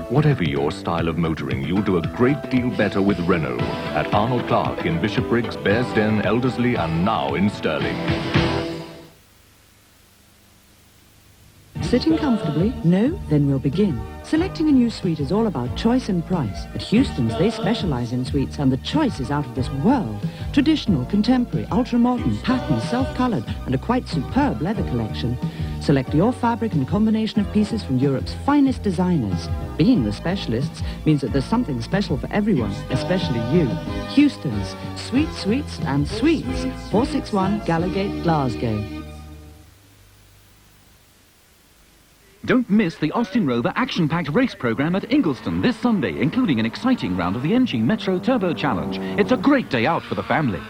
Whatever your style of motoring, you'll do a great deal better with Renault at Arnold Clark in Bishopbriggs, Bearsden, Elderslie, and now in Stirling.
Sitting comfortably? No? Then we'll begin. Selecting a new suite is all about choice and price. At Houston's, they specialize in suites, and the choice is out of this world. Traditional, contemporary, ultra-modern, patterned, self-colored, and a quite superb leather collection. Select your fabric and combination of pieces from Europe's finest designers. Being the specialists means that there's something special for everyone, especially you. Houston's, sweet suites and sweets. 461 Gallowgate, Glasgow.
Don't miss the Austin Rover action-packed race program at Ingliston this Sunday, including an exciting round of the MG Metro Turbo Challenge. It's a great day out for the family.